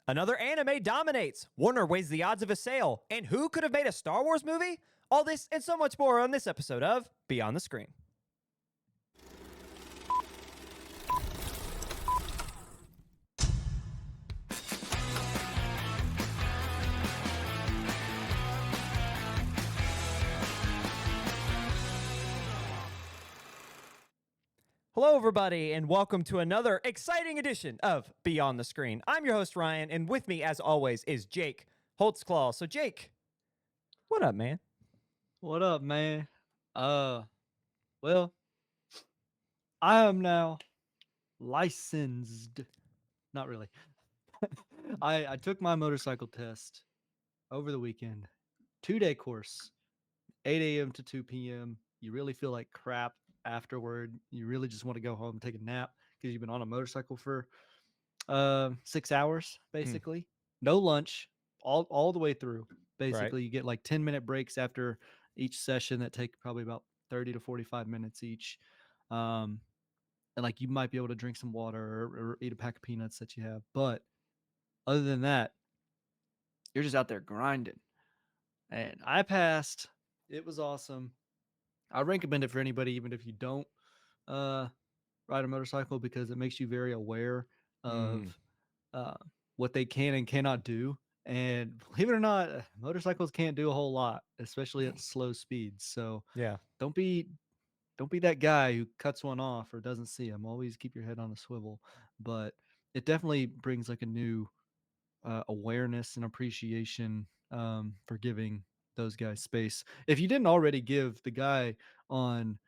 Another anime dominates. Warner weighs the odds of a sale. And who could have made a Star Wars movie? All this and so much more on this episode of Beyond the Screen. Hello, everybody, and welcome to another exciting edition of Beyond the Screen. I'm your host, Ryan, and with me, as always, is Jake Holtzclaw. So, Jake, what up, man? What up, man? Well, I am now licensed. Not really. I took my motorcycle test over the weekend. 2-day course, 8 a.m. to 2 p.m. You really feel like crap afterward. You really just want to go home and take a nap because you've been on a motorcycle for 6 hours, basically. No lunch, all the way through. Basically, you get like 10-minute breaks after each session that take probably about 30 to 45 minutes each. And like you might be able to drink some water or eat a pack of peanuts that you have. But other than that, you're just out there grinding. And I passed. It was awesome. I recommend it for anybody, even if you don't ride a motorcycle, because it makes you very aware of what they can and cannot do. And believe it or not, motorcycles can't do a whole lot, especially at slow speeds. So Yeah. don't be that guy who cuts one off or doesn't see them. Always keep your head on a swivel. But it definitely brings like a new awareness and appreciation for giving those guys space. If you didn't already give the guy on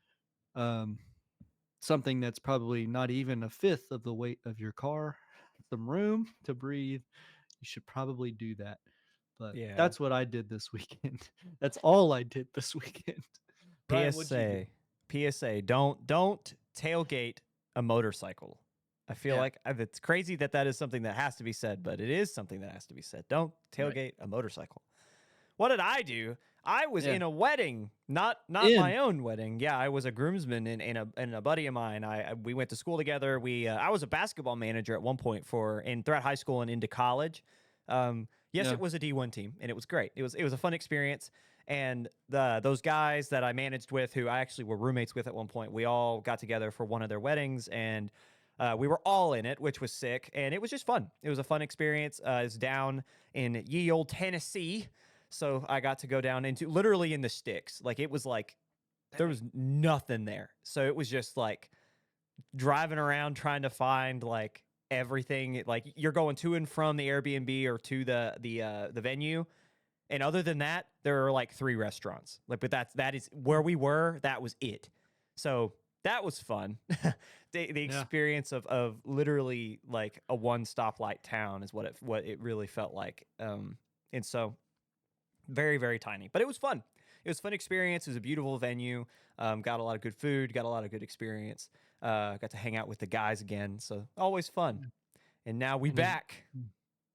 something that's probably not even a fifth of the weight of your car some room to breathe, you should probably do that. But that's what I did this weekend. That's all I did this weekend. Ryan, what'd you do? PSA, don't tailgate a motorcycle. I feel like it's crazy that is something that has to be said, but it is something that has to be said. Don't tailgate a motorcycle. What did I do? I was in a wedding, not my own wedding. Yeah, I was a groomsman in a buddy of mine. We went to school together. I was a basketball manager at one point throughout high school and into college. It was a D1 team, and it was great. It was a fun experience. And those guys that I managed with, who I actually were roommates with at one point, we all got together for one of their weddings, and we were all in it, which was sick, and it was just fun. It was a fun experience. It's down in ye old Tennessee, so I got to go down into literally in the sticks. Like it was like there was nothing there, so it was just like driving around trying to find like everything. Like you're going to and from the Airbnb or to the venue. And other than that, there are like 3 restaurants. Like, but that is where we were. That was it. So that was fun. the experience of literally like a one stoplight town is what it really felt like. And so very, very tiny, but it was fun. It was a fun experience. It was a beautiful venue. Got a lot of good food. Got a lot of good experience. Got to hang out with the guys again. So always fun. And now we back.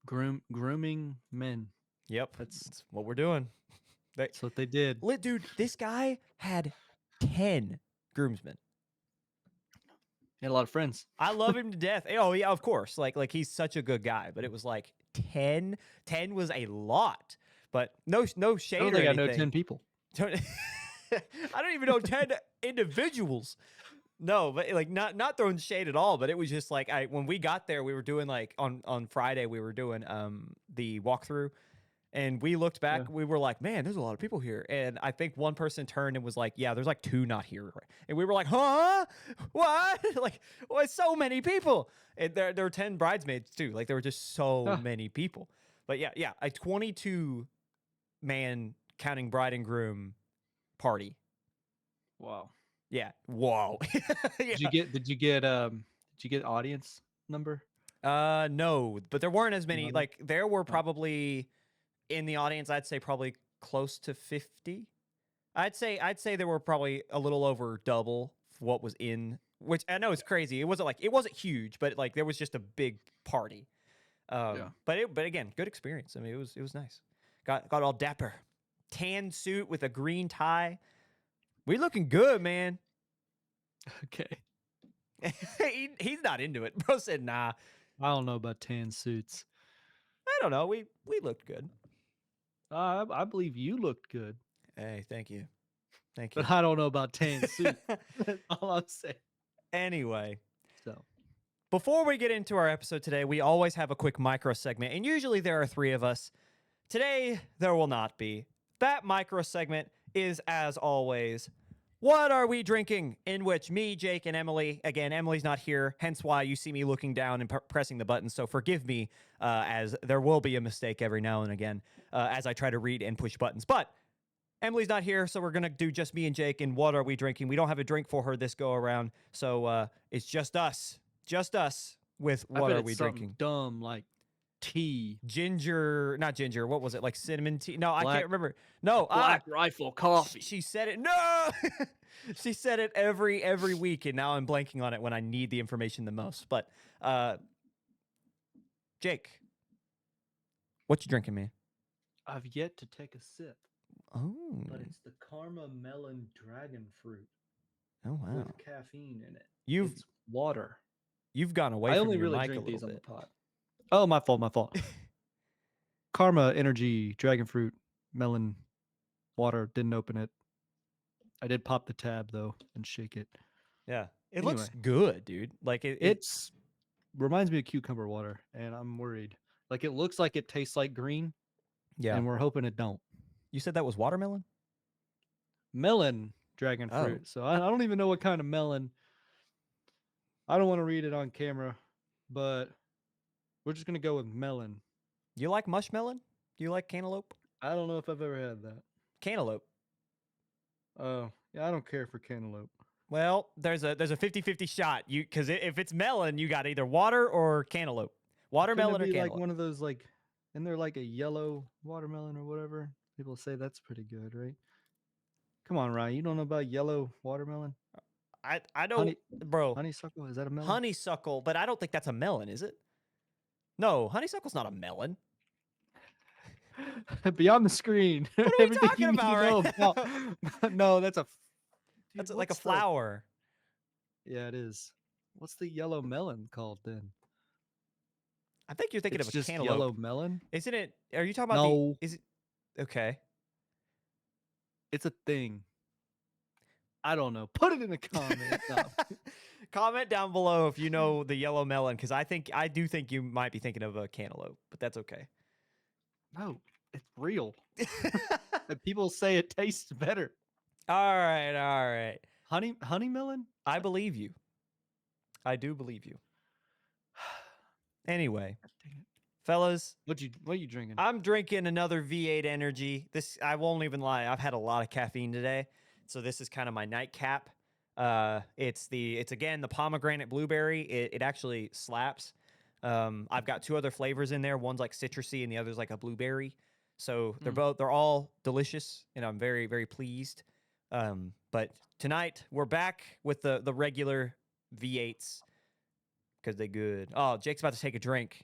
Grooming men. Yep, that's what we're doing. That's what they did. Dude, this guy had 10 groomsmen. He had a lot of friends. I love him to death. Oh, yeah, of course. Like he's such a good guy. But it was like 10. 10 was a lot. But no shade or anything. I don't think I know 10 people. I don't even know 10 individuals. No, but like not throwing shade at all. But it was just like when we got there, we were doing like on Friday, we were doing the walkthrough. And we looked back, we were like, man, there's a lot of people here. And I think one person turned and was like, yeah, there's like 2 not here. And we were like, huh? What? Like, why so many people? And there were 10 bridesmaids too. Like there were just so many people. But yeah, a 22-man counting bride and groom party. Wow. Yeah. Whoa. Yeah. Did you get audience number? No, but there weren't as many. Like there were probably in the audience, I'd say probably close to 50. I'd say there were probably a little over double what was in, which I know is crazy. It wasn't huge, but like there was just a big party. But again, good experience. I mean, it was nice. Got all dapper, tan suit with a green tie. We looking good, man. Okay. He's not into it. Bro said, nah. I don't know about tan suits. don't know. We looked good. I believe you looked good, Hey, thank you. Thank you. but I don't know about tan suit. That's all I'm saying. Anyway, So, before we get into our episode today, we always have a quick micro segment, and usually there are 3 of us. Today, there will not be. That micro segment is, as always, What Are We Drinking? In which me, Jake, and Emily, again, Emily's not here, hence why you see me looking down and pressing the button, so forgive me, as there will be a mistake every now and again as I try to read and push buttons. But Emily's not here, so we're going to do just me and Jake and What Are We Drinking? We don't have a drink for her this go around, so it's just us with I What bet Are it's We something Drinking? dumb like tea, Not ginger, what was it, like cinnamon tea? No, I Black- can't remember. No, Black Rifle coffee. she said it. No! She said it every week, and now I'm blanking on it when I need the information the most. But, Jake, what you drinking, man? I've yet to take a sip, Oh. but it's the Karma Melon Dragon Fruit Oh, wow. with caffeine in it. You've It's water. gone away I from only your really mic a drink little these on the bit. pot. Oh, my fault. Karma Energy Dragon Fruit Melon Water. Didn't open it. I did pop the tab though and shake it. Yeah. It looks Anyway. good, dude. Like It's reminds me of cucumber water, and I'm worried. Like it looks like it tastes like green, yeah. and we're hoping it don't. You said that was watermelon? Melon dragon Oh. fruit. So I don't even know what kind of melon. I don't want to read it on camera, but we're just gonna go with melon. You like mushmelon? Do you like cantaloupe? I don't know if I've ever had that. Cantaloupe. Oh, yeah, I don't care for cantaloupe. Well, there's a 50-50 shot. Because if it's melon, you got either water or cantaloupe. Watermelon or Couldn't it be cantaloupe. like one of those like, isn't there like a yellow watermelon or whatever? People say that's pretty good, right? Come on, Ryan. You don't know about yellow watermelon? I don't, bro. Honeysuckle? Is that a melon? Honeysuckle, but I don't think that's a melon, is it? No, honeysuckle's not a melon. Beyond the screen. What are we Everything talking you need about to know right about- No, that's a. That's Dude, like a what's the- flower. Yeah, it is. What's the yellow melon called then? I think you're thinking It's of a just cantaloupe. yellow melon. Isn't it? Are you talking about No, is it? Okay. it's a thing. I don't know. Put it in the comments. No. Comment down below if you know the yellow melon, because I do think you might be thinking of a cantaloupe, but that's okay. No, it's real. And people say it tastes better. All right. Honey melon? I believe you. I do believe you. Anyway, Dang it. What fellas, are you drinking? I'm drinking another V8 Energy. This, I won't even lie, I've had a lot of caffeine today, so this is kind of my nightcap. It's again the pomegranate blueberry. It actually slaps. I've got 2 other flavors in there. One's like citrusy and the other's like a blueberry. So they're all delicious, and I'm very, very pleased. But tonight we're back with the regular V8s because they're good. Oh, Jake's about to take a drink.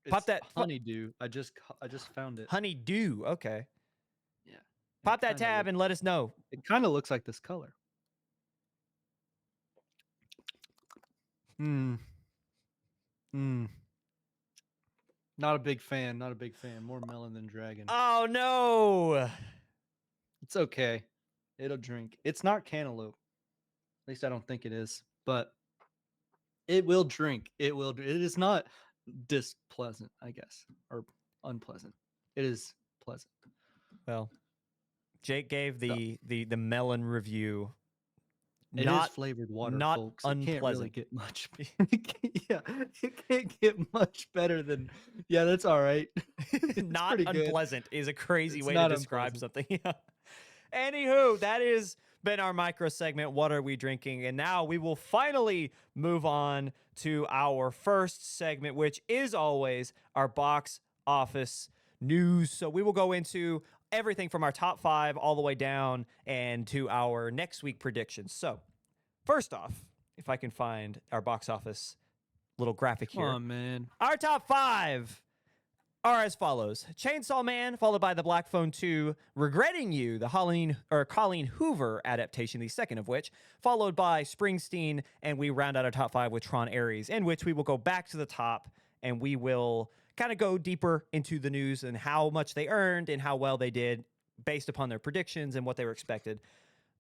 Pop It's that honeydew. I just found it. honeydew. Okay. Yeah. Pop that tab and let us know. It kind of looks like this color. Not a big fan. Not a big fan. More melon than dragon. Oh no. It's okay. It'll drink. It's not cantaloupe. At least I don't think it is. But it will drink. It will. It is not displeasant, I guess, or unpleasant. It is pleasant. Well, Jake gave the melon review. It Not is flavored water, not folks. It can't really unpleasant. get much. Yeah, it can't get much better than. Yeah, that's all right. It's not pretty good. unpleasant is a crazy It's way to not describe unpleasant. something. Anywho, that has been our micro segment. What are we drinking? And now we will finally move on to our first segment, which is always our box office news. So we will go into everything from our top 5 all the way down and to our next week predictions. So first off, if I can find our box office little graphic Come here. on, man. Our top 5 are as follows: Chainsaw Man, followed by The Black Phone 2, Regretting You, the Colleen Hoover adaptation, the second of which, followed by Springsteen, and we round out our top 5 with Tron Ares, in which we will go back to the top and we will kind of go deeper into the news and how much they earned and how well they did based upon their predictions and what they were expected.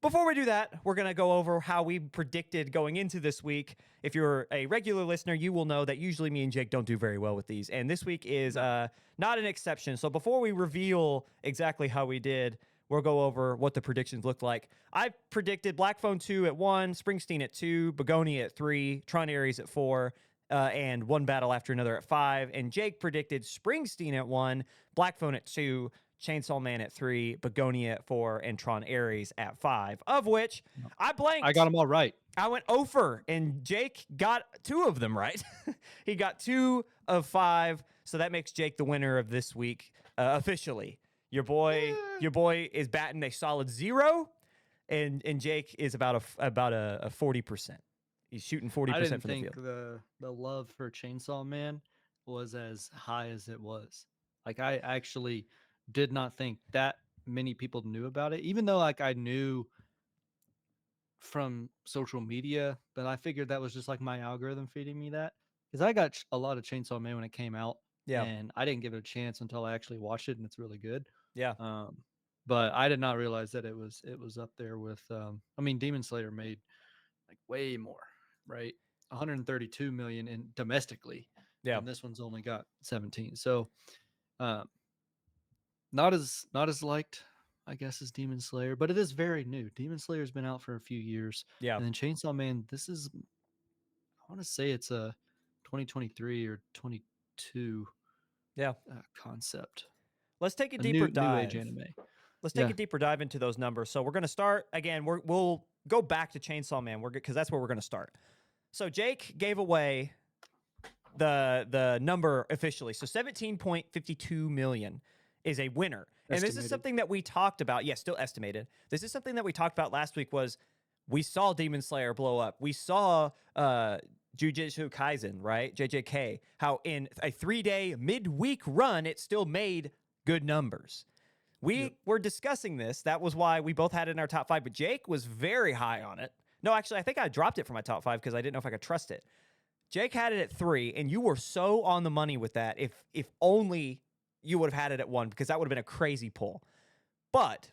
Before we do that, we're going to go over how we predicted going into this week. If you're a regular listener, you will know that usually me and Jake don't do very well with these. And this week is not an exception. So before we reveal exactly how we did, we'll go over what the predictions looked like. I predicted Black Phone 2 at 1, Springsteen at 2, Begonia at 3, Tron Ares at 4, and One Battle After Another at 5. And Jake predicted Springsteen at 1, Black Phone at 2, Chainsaw Man at 3, Begonia at 4, and Tron Ares at 5, of which I blanked. I got them all right. I went over, and Jake got 2 of them right. He got 2 of 5, so that makes Jake the winner of this week officially. Your boy is batting a solid 0, and Jake is about a 40%. He's shooting 40% from the field. I didn't think the love for Chainsaw Man was as high as it was. Like, I actually did not think that many people knew about it, even though like I knew from social media, but I figured that was just like my algorithm feeding me that, because I got a lot of Chainsaw Man when it came out, and I didn't give it a chance until I actually watched it, and it's really good. But I did not realize that it was up there with I mean, Demon Slayer made like way more, right? 132 million in domestically, and this one's only got 17. So not as liked, I guess, as Demon Slayer, but it is very new. Demon Slayer's been out for a few years. And then Chainsaw Man, this is, I want to say it's a 2023 or 22 concept. Let's take a deeper dive. New age anime. Let's take a deeper dive into those numbers. So we're going to start again. We'll go back to Chainsaw Man because that's where we're going to start. So Jake gave away the number officially. So 17.52 million is a winner. Estimated. And this is something that we talked about. Yes, still estimated. This is something that we talked about last week was we saw Demon Slayer blow up. We saw Jujutsu Kaisen, right? JJK, how in a 3-day midweek run, it still made good numbers. We were discussing this. That was why we both had it in our top 5, but Jake was very high on it. No, actually, I think I dropped it from my top 5 because I didn't know if I could trust it. Jake had it at 3, and you were so on the money with that. If only you would have had it at 1, because that would have been a crazy pull. But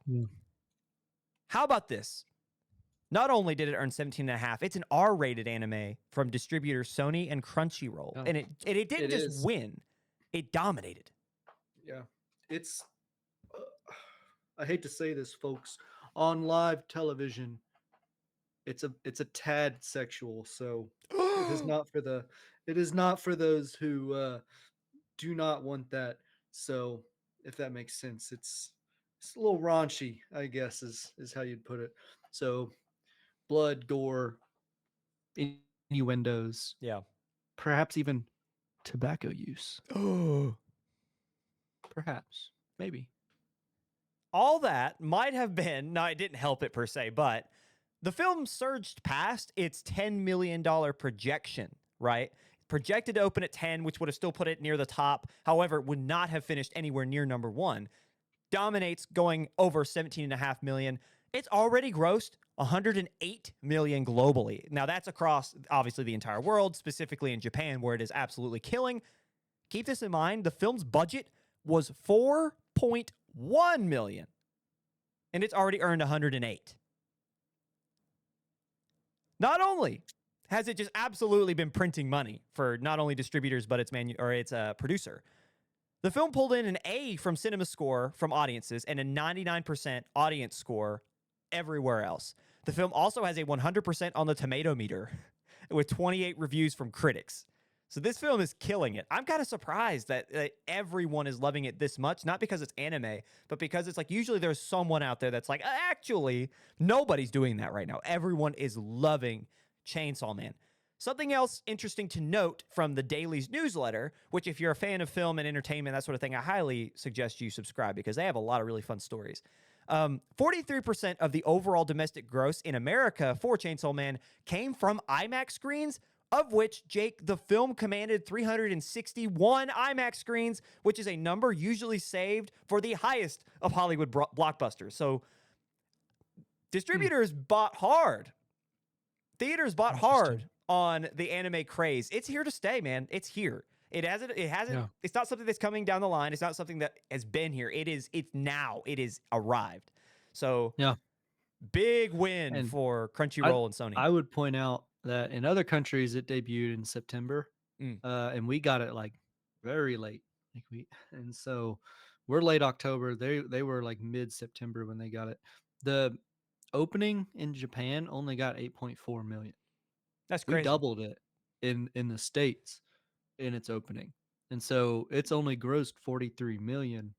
how about this? Not only did it earn 17.5, it's an R-rated anime from distributors Sony and Crunchyroll. And it didn't just win. It dominated. Yeah. It's I hate to say this, folks, on live television, it's a tad sexual, so it is not for those who do not want that. So if that makes sense, it's a little raunchy, I guess is how you'd put it. So blood, gore, innuendos, perhaps even tobacco use. Perhaps, maybe. All that might have been, no, it didn't help it per se, but the film surged past its $10 million projection, right? Projected to open at 10, which would have still put it near the top. However, it would not have finished anywhere near number 1. Dominates, going over 17.5 million. It's already grossed 108 million globally. Now, that's across, obviously, the entire world, specifically in Japan, where it is absolutely killing. Keep this in mind. The film's budget was 4.1 million, and it's already earned 108. Not only has it just absolutely been printing money for not only distributors, but its producer, the film pulled in an A from Cinema Score from audiences and a 99% audience score everywhere else. The film also has a 100% on the tomato meter with 28 reviews from critics. So this film is killing it. I'm kind of surprised that everyone is loving it this much, not because it's anime, but because it's like usually there's someone out there that's like, actually, nobody's doing that right now. Everyone is loving Chainsaw Man. Something else interesting to note from the Daily's newsletter, which if you're a fan of film and entertainment, that sort of thing, I highly suggest you subscribe because they have a lot of really fun stories. 43% of the overall domestic gross in America for Chainsaw Man came from IMAX screens, of which, Jake, the film commanded 361 IMAX screens, which is a number usually saved for the highest of Hollywood blockbusters. So distributors bought hard. Theaters bought hard on the anime craze. It's here to stay, man. It's here. It hasn't. It hasn't. Yeah. It's not something that's coming down the line. It's not something that has been here. It is. It's now. It is arrived. So Yeah. big win And for I Crunchyroll and Sony. I would point out that in other countries it debuted in September, Mm. and we got it like very late. Like and so we're late October. They were like mid September when they got it. The opening in Japan only got 8.4 million. That's We crazy. doubled it in the states in its opening, and so it's only grossed 43 million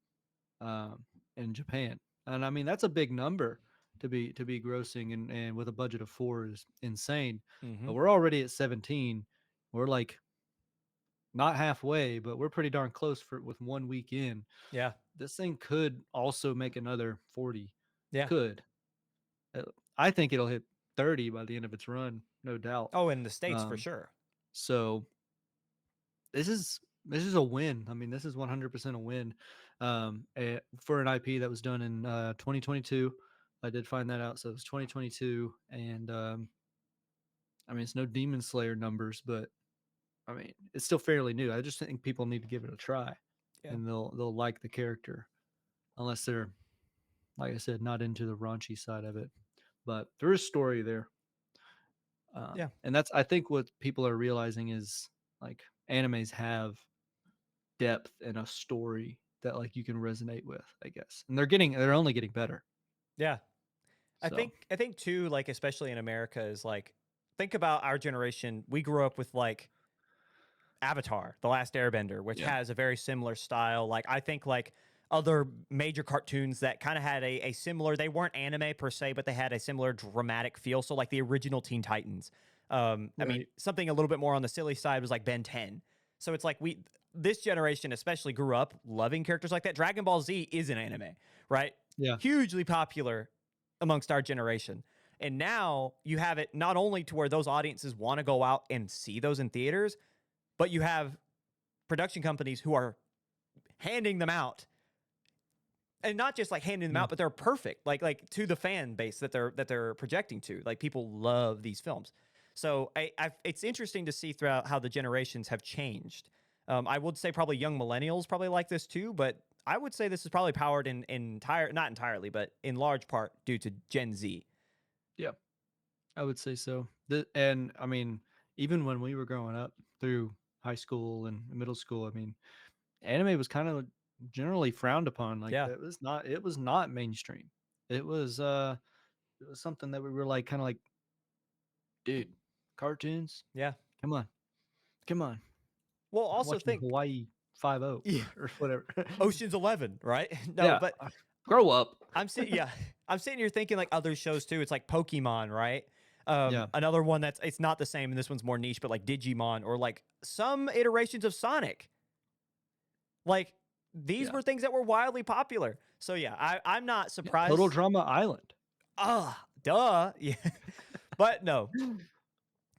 in Japan. And I mean that's a big number to be grossing, and with a budget of 4 is insane. Mm-hmm. But we're already at 17. We're like not halfway, but we're pretty darn close for with 1 week in. Yeah. This thing could also make another 40. Yeah. Could. Uh, I think it'll hit 30 by the end of its run, no doubt. Oh, in the States for Um, sure. so this is a win. I mean, this is 100% a win for an IP that was done in 2022. I did find that out. So it was 2022, and I mean, it's no Demon Slayer numbers, but I mean, it's still fairly new. I just think people need to give it a try, Yeah. and they'll like the character, unless they're, like I said, not into the raunchy side of it. But there is story there. Yeah. And that's, I think, what people are realizing is like animes have depth and a story that like you can resonate with, I guess. And they're only getting better. Yeah. So I think too, like especially in America, is like think about our generation. We grew up with like Avatar, The Last Airbender, which yeah. has a very similar style. Like I think like other major cartoons that kind of had a similar. They weren't anime per se, but they had a similar dramatic feel. So like the original Teen Titans. I mean, Right. something a little bit more on the silly side was like Ben 10. So it's like this generation especially grew up loving characters like that. Dragon Ball Z is an anime, right? Yeah. Hugely popular amongst our generation. And now you have it not only to where those audiences want to go out and see those in theaters, but you have production companies who are handing them out, and not just like handing them Yeah. out, but they're perfect, like to the fan base that they're projecting to. Like people love these films, so it's interesting to see throughout how the generations have changed. I would say probably young millennials probably like this too, but I would say this is probably powered not entirely, but in large part due to Gen Z. Yeah. I would say so. And I mean, even when we were growing up through high school and middle school, I mean, anime was kind of generally frowned upon. Like Yeah, it was not mainstream. It was something that we were like kind of like, dude, cartoons? yeah. Come on. Come on. Well, I'm also watching think Hawaii 5-0 yeah, or whatever. Ocean's 11, right? No, Yeah. but Grow up. I'm sitting, yeah, I'm sitting here thinking like other shows too. It's like Pokemon, right? Yeah. Another one it's not the same, and this one's more niche, but like Digimon or like some iterations of Sonic. Like these Yeah. were things that were wildly popular. So yeah, I'm not surprised. Total Drama Island. Duh. Yeah, but no.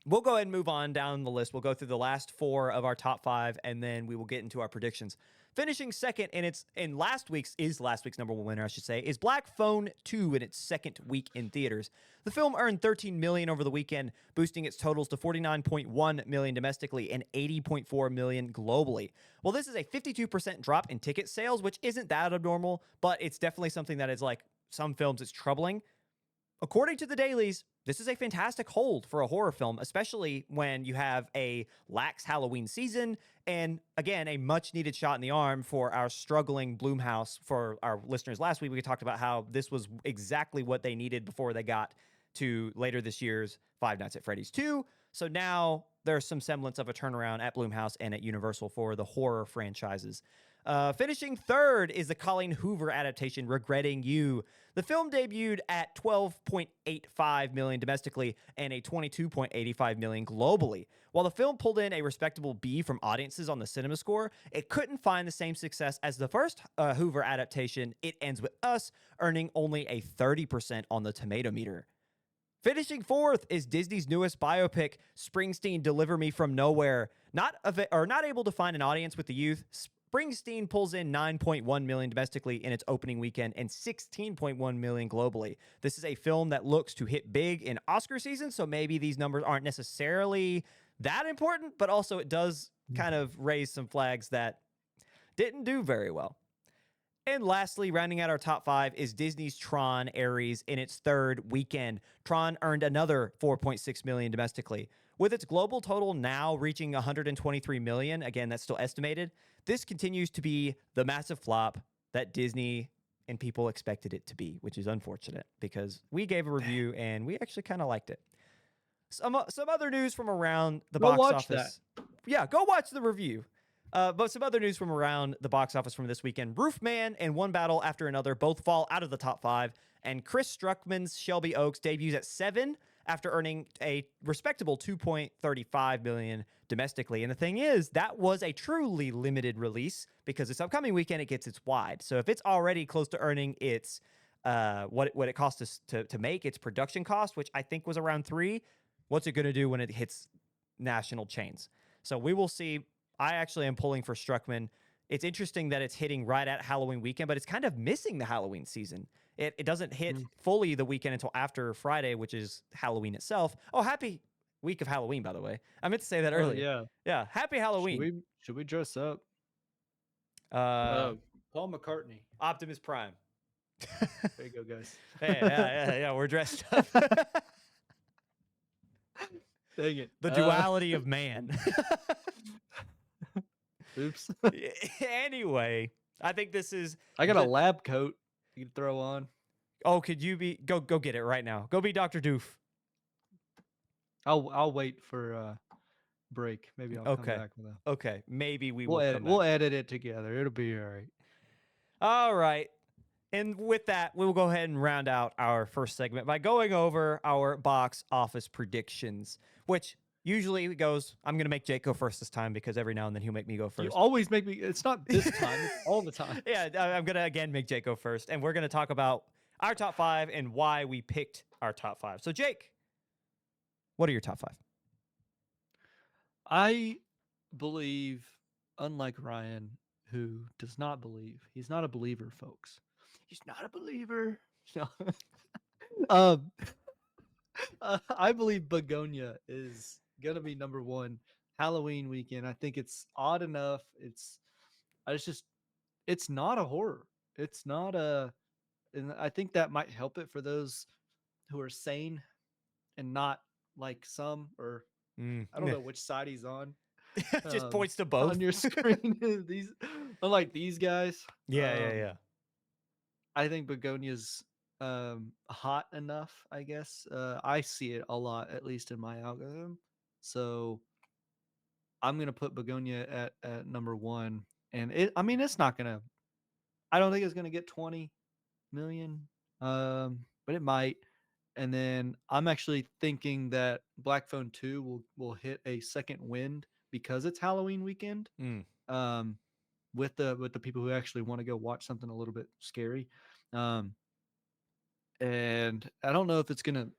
We'll go ahead and move on down the list. We'll go through the last 4 of our top 5, and then we will get into our predictions. Finishing second, and it's in last week's number 1 winner, I should say, is Black Phone 2 in its second week in theaters. The film earned $13 million over the weekend, boosting its totals to $49.1 million domestically and $80.4 million globally. Well, this is a 52% drop in ticket sales, which isn't that abnormal, but it's definitely something that is like some films, it's troubling. According to the dailies, this is a fantastic hold for a horror film, especially when you have a lax Halloween season and, again, a much-needed shot in the arm for our struggling Blumhouse. For our listeners last week, we talked about how this was exactly what they needed before they got to later this year's Five Nights at Freddy's 2. So now there's some semblance of a turnaround at Blumhouse and at Universal for the horror franchises. Finishing third is the Colleen Hoover adaptation, Regretting You. The film debuted at $12.85 million domestically and a $22.85 million globally. While the film pulled in a respectable B from audiences on the cinema score, it couldn't find the same success as the first Hoover adaptation, It Ends With Us, earning only a 30% on the tomato meter. Finishing fourth is Disney's newest biopic, Springsteen Deliver Me From Nowhere. Not able to find an audience with the youth, Springsteen pulls in $9.1 million domestically in its opening weekend and $16.1 million globally. This is a film that looks to hit big in Oscar season, so maybe these numbers aren't necessarily that important, but also it does kind of raised some flags that didn't do very well. And lastly, rounding out our top five is Disney's Tron Ares in its third weekend. Tron earned another 4.6 million domestically. With its global total now reaching 123 million, again, that's still estimated, this continues to be the massive flop that Disney and people expected it to be, which is unfortunate because we gave a review and we actually kind of liked it. Some other news from around the Go box watch office. Yeah, go watch the review. But some other news from around the box office from this weekend. Roofman and One Battle After Another both fall out of the top five, and Chris Struckman's Shelby Oaks debuts at 7 after earning a respectable 2.35 million domestically. And the thing is, that was a truly limited release because this upcoming weekend it gets its wide. So if it's already close to earning its what it cost us to make its production cost, which I think was around 3, what's it going to do when it hits national chains? So we will see. I actually am pulling for Struckman. It's interesting that it's hitting right at Halloween weekend, but it's kind of missing the Halloween season. It doesn't hit fully the weekend until after Friday, which is Halloween itself. Oh, happy week of Halloween, by the way. I meant to say that Oh earlier. yeah. Yeah, happy Halloween. Should we dress up? Paul McCartney. Optimus Prime. There you go, guys. Yeah, we're dressed up. Dang it. The duality of man. Oops. Anyway, I think this is. I got a lab coat you can throw on. Oh, could you be go get it right now? Go be Dr. Doof. I'll wait for break. Maybe I'll come back with a. Okay, maybe We'll edit it together. It'll be all right. All right. And with that, we will go ahead and round out our first segment by going over our box office predictions, which usually goes, I'm going to make Jake go first this time because every now and then he'll make me go first. You always make me, it's not this time, it's all the time. Yeah, I'm going to again make Jake go first. And we're going to talk about our top 5 and why we picked our top 5. So, Jake, what are your top 5? I believe, unlike Ryan, who does not believe, he's not a believer, folks. He's not a believer. No. I believe Begonia is gonna be number 1 Halloween weekend. I think it's odd enough. It's not a horror. It's not a, and I think that might help it for those who are sane and not like some, or I don't know which side he's on. Just points to both on your screen. These, unlike these guys. Yeah. I think Begonia's hot enough, I guess. I see it a lot, at least in my algorithm. So I'm gonna put Begonia at number 1. And it's not gonna, I don't think it's gonna get 20 million. But it might. And then I'm actually thinking that Black Phone 2 will hit a second wind because it's Halloween weekend. With the people who actually want to go watch something a little bit scary. And I don't know if it's gonna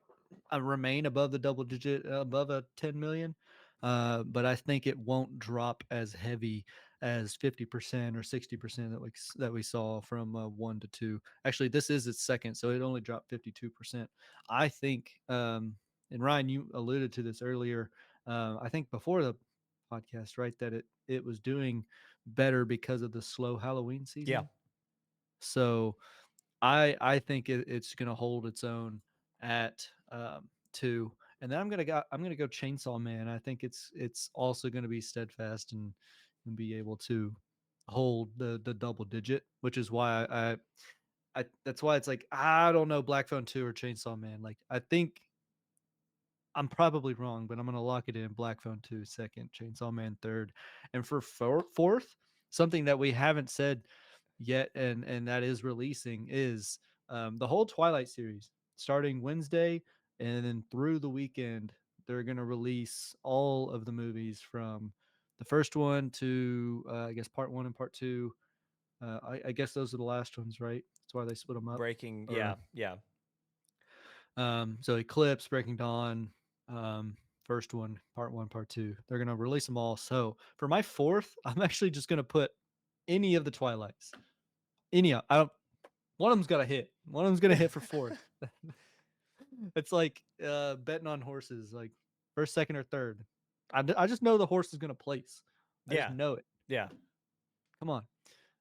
remain above the double digit, above a 10 million. But I think it won't drop as heavy as 50% or 60% that we saw from 1 to 2. Actually, this is its second, so it only dropped 52%. I think, and Ryan, you alluded to this earlier. I think before the podcast, right, that it was doing better because of the slow Halloween season. Yeah. So I think it's gonna hold its own at 2. And then I'm gonna go Chainsaw Man. I think it's also gonna be steadfast and be able to hold the double digit, which is why I that's why it's like, I don't know, Black Phone 2 or Chainsaw Man. Like, I think I'm probably wrong, but I'm gonna lock it in. Black Phone 2 second, Chainsaw Man third, and for fourth, something that we haven't said yet, and that is releasing, is the whole Twilight series starting Wednesday and then through the weekend. They're gonna release all of the movies from the first one to I guess part 1 and part 2. I guess those are the last ones, right? That's why they split them up. Breaking, Or, yeah. So Eclipse, Breaking Dawn, first one, part 1, part 2. They're gonna release them all. So for my fourth, I'm actually just gonna put any of the Twilights. One of them's got to hit. One of them's gonna hit for fourth. It's like betting on horses, like first, second, or third. I just know the horse is gonna place. I just Yeah. know it. Yeah. Come on.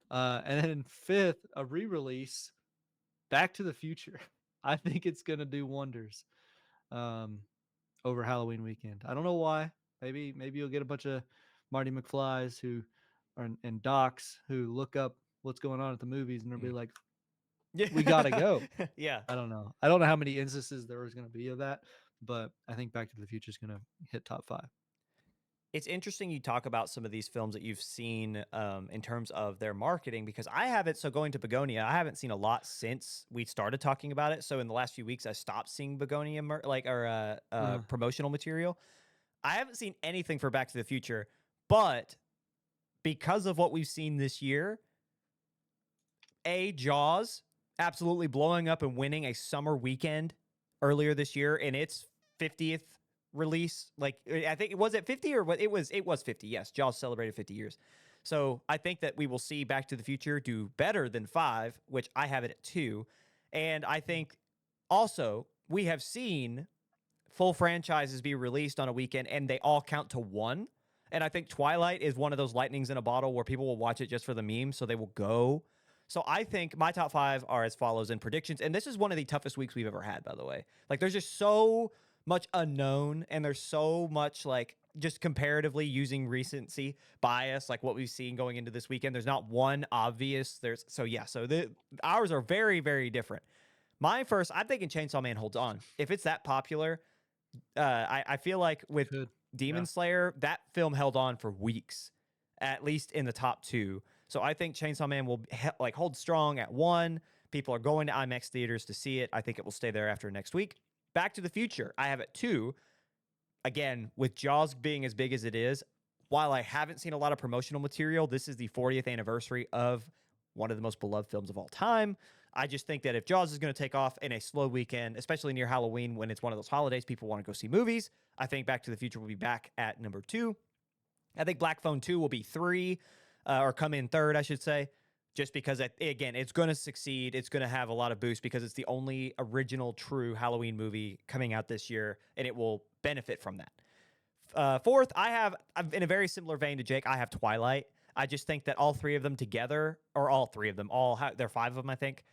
And then fifth, a re-release, Back to the Future. I think it's gonna do wonders over Halloween weekend. I don't know why. Maybe you'll get a bunch of Marty McFlys who are and docs who look up what's going on at the movies and they'll be like, Yeah. "We gotta go." Yeah. I don't know. I don't know how many instances there is gonna be of that, but I think Back to the Future is gonna hit top 5. It's interesting you talk about some of these films that you've seen in terms of their marketing because I haven't. So going to Begonia, I haven't seen a lot since we started talking about it. So in the last few weeks, I stopped seeing Begonia promotional material. I haven't seen anything for Back to the Future, but because of what we've seen this year, Jaws absolutely blowing up and winning a summer weekend earlier this year in its 50th release. Like I think it was at 50 or what it was 50. Yes, Jaws celebrated 50 years. So I think that we will see Back to the Future do better than 5, which I have it at 2. And I think also we have seen full franchises be released on a weekend and they all count to 1. And I think Twilight is one of those lightnings in a bottle where people will watch it just for the meme, so they will go. So I think my top 5 are as follows in predictions. And this is one of the toughest weeks we've ever had, by the way. Like, there's just so much unknown, and there's so much, like, just comparatively using recency bias, like what we've seen going into this weekend. There's not one obvious. Ours are very, very different. My first, I'm thinking Chainsaw Man holds on. If it's that popular, I feel like with Good. Demon Yeah. Slayer, that film held on for weeks, at least in the top 2. So I think Chainsaw Man will hold strong at 1. People are going to IMAX theaters to see it. I think it will stay there after next week. Back to the Future, I have it 2. Again, with Jaws being as big as it is, while I haven't seen a lot of promotional material, this is the 40th anniversary of one of the most beloved films of all time. I just think that if Jaws is going to take off in a slow weekend, especially near Halloween when it's one of those holidays people want to go see movies, I think Back to the Future will be back at number 2. I think Black Phone 2 will be 3, or come in 3rd, I should say, just because, again, it's going to succeed. It's going to have a lot of boost because it's the only original true Halloween movie coming out this year, and it will benefit from that. 4th, in a very similar vein to Jake, I have Twilight. I just think that all 3 of them together, or all 3 of them, there are 5 of them, I think,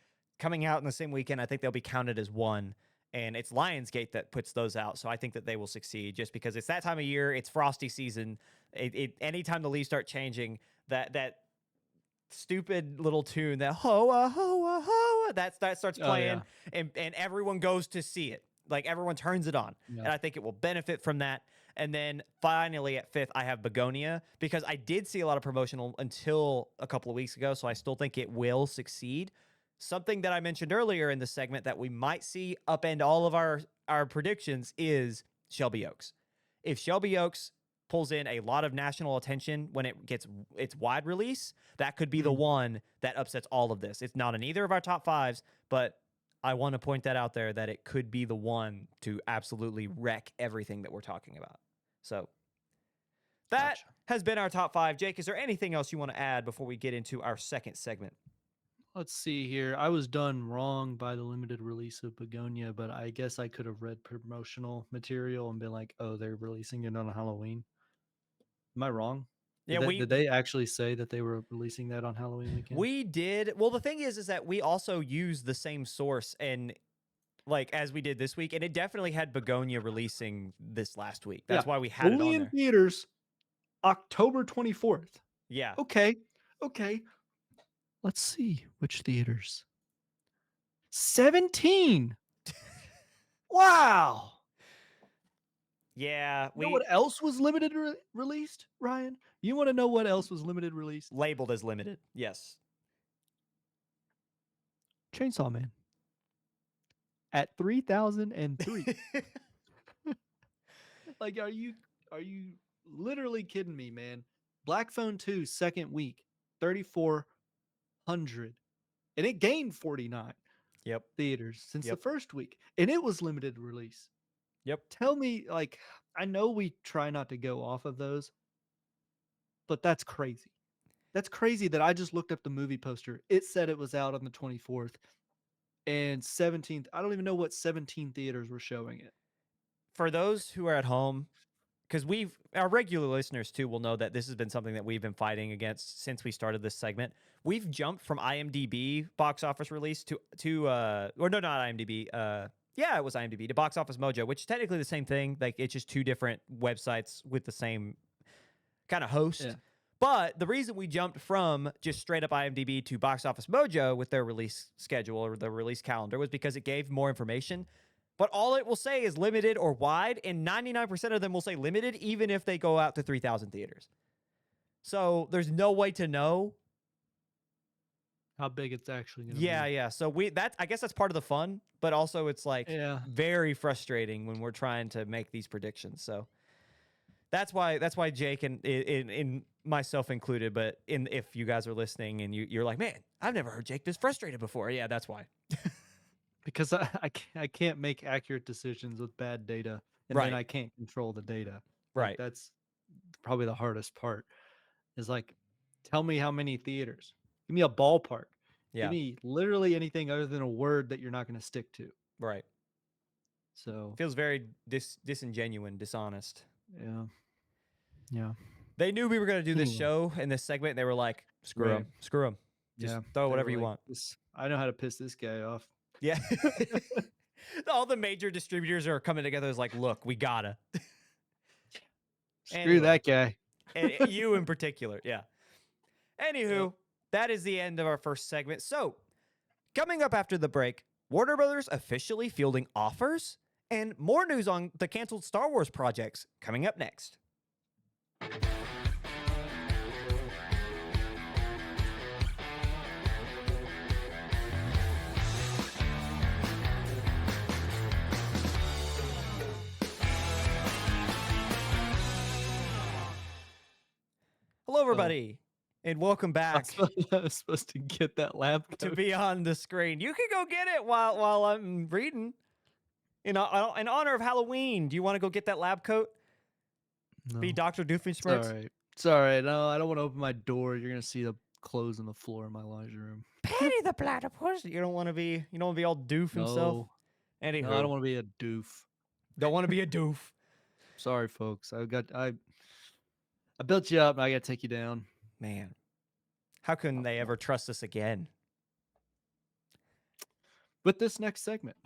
coming out in the same weekend, I think they'll be counted as one. And it's Lionsgate that puts those out. So I think that they will succeed just because it's that time of year. It's frosty season. Anytime the leaves start changing, that stupid little tune, that hoa, hoa, hoa, that starts playing, and everyone goes to see it. Like, everyone turns it on. Yeah. And I think it will benefit from that. And then finally at 5th, I have Begonia because I did see a lot of promotional until a couple of weeks ago. So I still think it will succeed. Something that I mentioned earlier in the segment that we might see upend all of our predictions is Shelby Oaks. If Shelby Oaks pulls in a lot of national attention when it gets its wide release, that could be the one that upsets all of this. It's not in either of our top 5s, but I want to point that out there that it could be the one to absolutely wreck everything that we're talking about. So that has been our top 5. Jake, is there anything else you want to add before we get into our second segment? Let's see here. I was done wrong by the limited release of Begonia, but I guess I could have read promotional material and been like, "Oh, they're releasing it on Halloween." Am I wrong? Yeah, Did they actually say that they were releasing that on Halloween weekend? We did. Well, the thing is that we also used the same source and as we did this week, and it definitely had Begonia releasing this last week. That's why we had it on only in there. theaters, October 24th. Yeah. Okay. Let's see which theaters. 17. Wow. Yeah, You know what else was limited released, Ryan? You want to know what else was limited released? Labeled as limited. Yes. Chainsaw Man. At 3,003. Like, are you literally kidding me, man? Black Phone 2 second week, 3,400. And it gained 49 theaters since the first week. And it was limited release. Yep. Tell me, like, I know we try not to go off of those, but that's crazy. That's crazy that I just looked up the movie poster. It said it was out on the 24th and 17th. I don't even know what 17 theaters were showing it. For those who are at home, because our regular listeners too will know that this has been something that we've been fighting against since we started this segment. We've jumped from IMDb box office release to or no, not IMDb. Yeah, it was IMDb to Box Office Mojo, which is technically the same thing. Like it's just two different websites with the same kind of host. Yeah. But the reason we jumped from just straight up IMDb to Box Office Mojo with their release schedule or the release calendar was because it gave more information. But all it will say is limited or wide, and 99% of them will say limited, even if they go out to 3,000 theaters. So there's no way to know. How big it's actually going to be. Yeah. So I guess that's part of the fun, but also it's like very frustrating when we're trying to make these predictions. So that's why Jake and in myself included, but if you guys are listening and you're like, man, I've never heard Jake this frustrated before. Yeah, that's why. Because I can't make accurate decisions with bad data, and then I can't control the data. Right. That's probably the hardest part. Is like, tell me how many theaters. Give me a ballpark. Yeah. Give me literally anything other than a word that you're not going to stick to. Right. So feels very disingenuous, dishonest. Yeah. Yeah. They knew we were going to do this show and this segment, and they were like, screw them. Screw them. Just throw whatever you want. I know how to piss this guy off. Yeah. All the major distributors are coming together as like, look, we gotta. Screw that guy. And you in particular. Yeah. Anywho, that is the end of our first segment. So, coming up after the break, Warner Brothers officially fielding offers and more news on the canceled Star Wars projects coming up next. Hello, everybody, and welcome back. I was supposed to get that lab coat. To be on the screen. You can go get it while I'm reading. In honor of Halloween, do you want to go get that lab coat? No. Be Dr. Doofenshmirtz? It's all right. No, I don't want to open my door. You're gonna see the clothes on the floor in my laundry room. Patty the platypus. You don't want to be all doof himself. Anywho, no, I don't want to be a doof. Don't want to be a doof. Sorry, folks. I built you up, and I got to take you down. Man, how can they ever trust us again? With this next segment,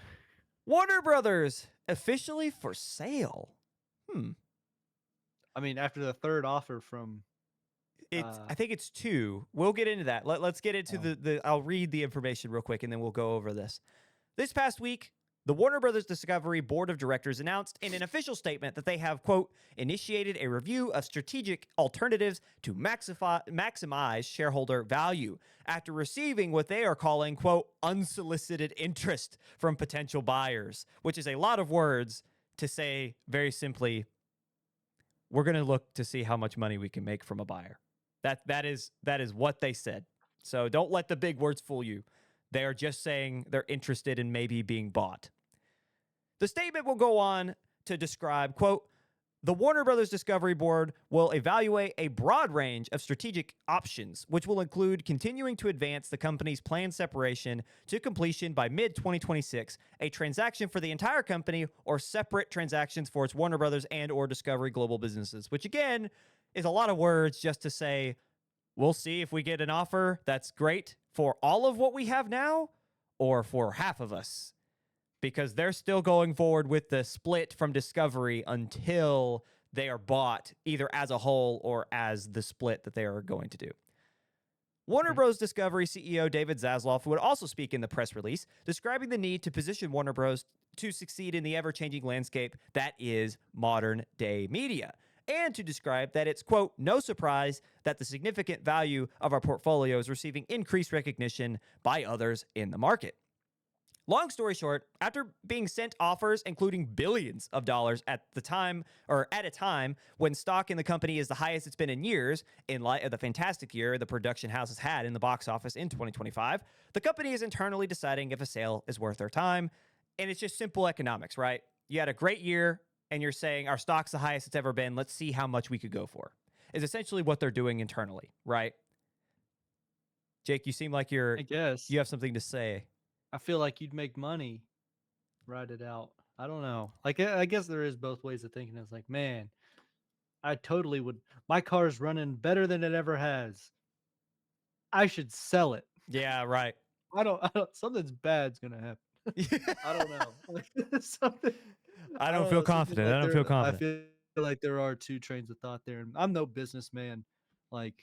Warner Brothers officially for sale. I mean, after the third offer from, I think it's 2. We'll get into that. Let's get into the. I'll read the information real quick, and then we'll go over this. This past week, the Warner Brothers Discovery Board of Directors announced in an official statement that they have, quote, initiated a review of strategic alternatives to maximize shareholder value after receiving what they are calling, quote, unsolicited interest from potential buyers, which is a lot of words to say very simply, we're going to look to see how much money we can make from a buyer. That is what they said. So don't let the big words fool you. They are just saying they're interested in maybe being bought. The statement will go on to describe, quote, the Warner Brothers Discovery Board will evaluate a broad range of strategic options, which will include continuing to advance the company's planned separation to completion by mid-2026, a transaction for the entire company, or separate transactions for its Warner Brothers and or Discovery Global businesses, which again is a lot of words just to say, we'll see if we get an offer that's great for all of what we have now or for half of us. Because they're still going forward with the split from Discovery until they are bought either as a whole or as the split that they are going to do. Warner Bros. Discovery CEO David Zaslav would also speak in the press release, describing the need to position Warner Bros. To succeed in the ever-changing landscape that is modern-day media, and to describe that it's, quote, no surprise that the significant value of our portfolio is receiving increased recognition by others in the market. Long story short, after being sent offers including billions of dollars at a time when stock in the company is the highest it's been in years, in light of the fantastic year the production house has had in the box office in 2025, the company is internally deciding if a sale is worth their time. And it's just simple economics, right? You had a great year, and you're saying our stock's the highest it's ever been. Let's see how much we could go for. Is essentially what they're doing internally, right? Jake, you seem like you have something to say. I feel like you'd make money, ride it out. I don't know. Like, I guess there is both ways of thinking. It's like, man, I totally would. My car's running better than it ever has. I should sell it. Yeah, right. I don't something's bad's gonna happen. I don't know. Like something I I don't don't feel know. Something confident. I like don't feel I confident. feel like there are two trains of thought there. And I'm no businessman. Like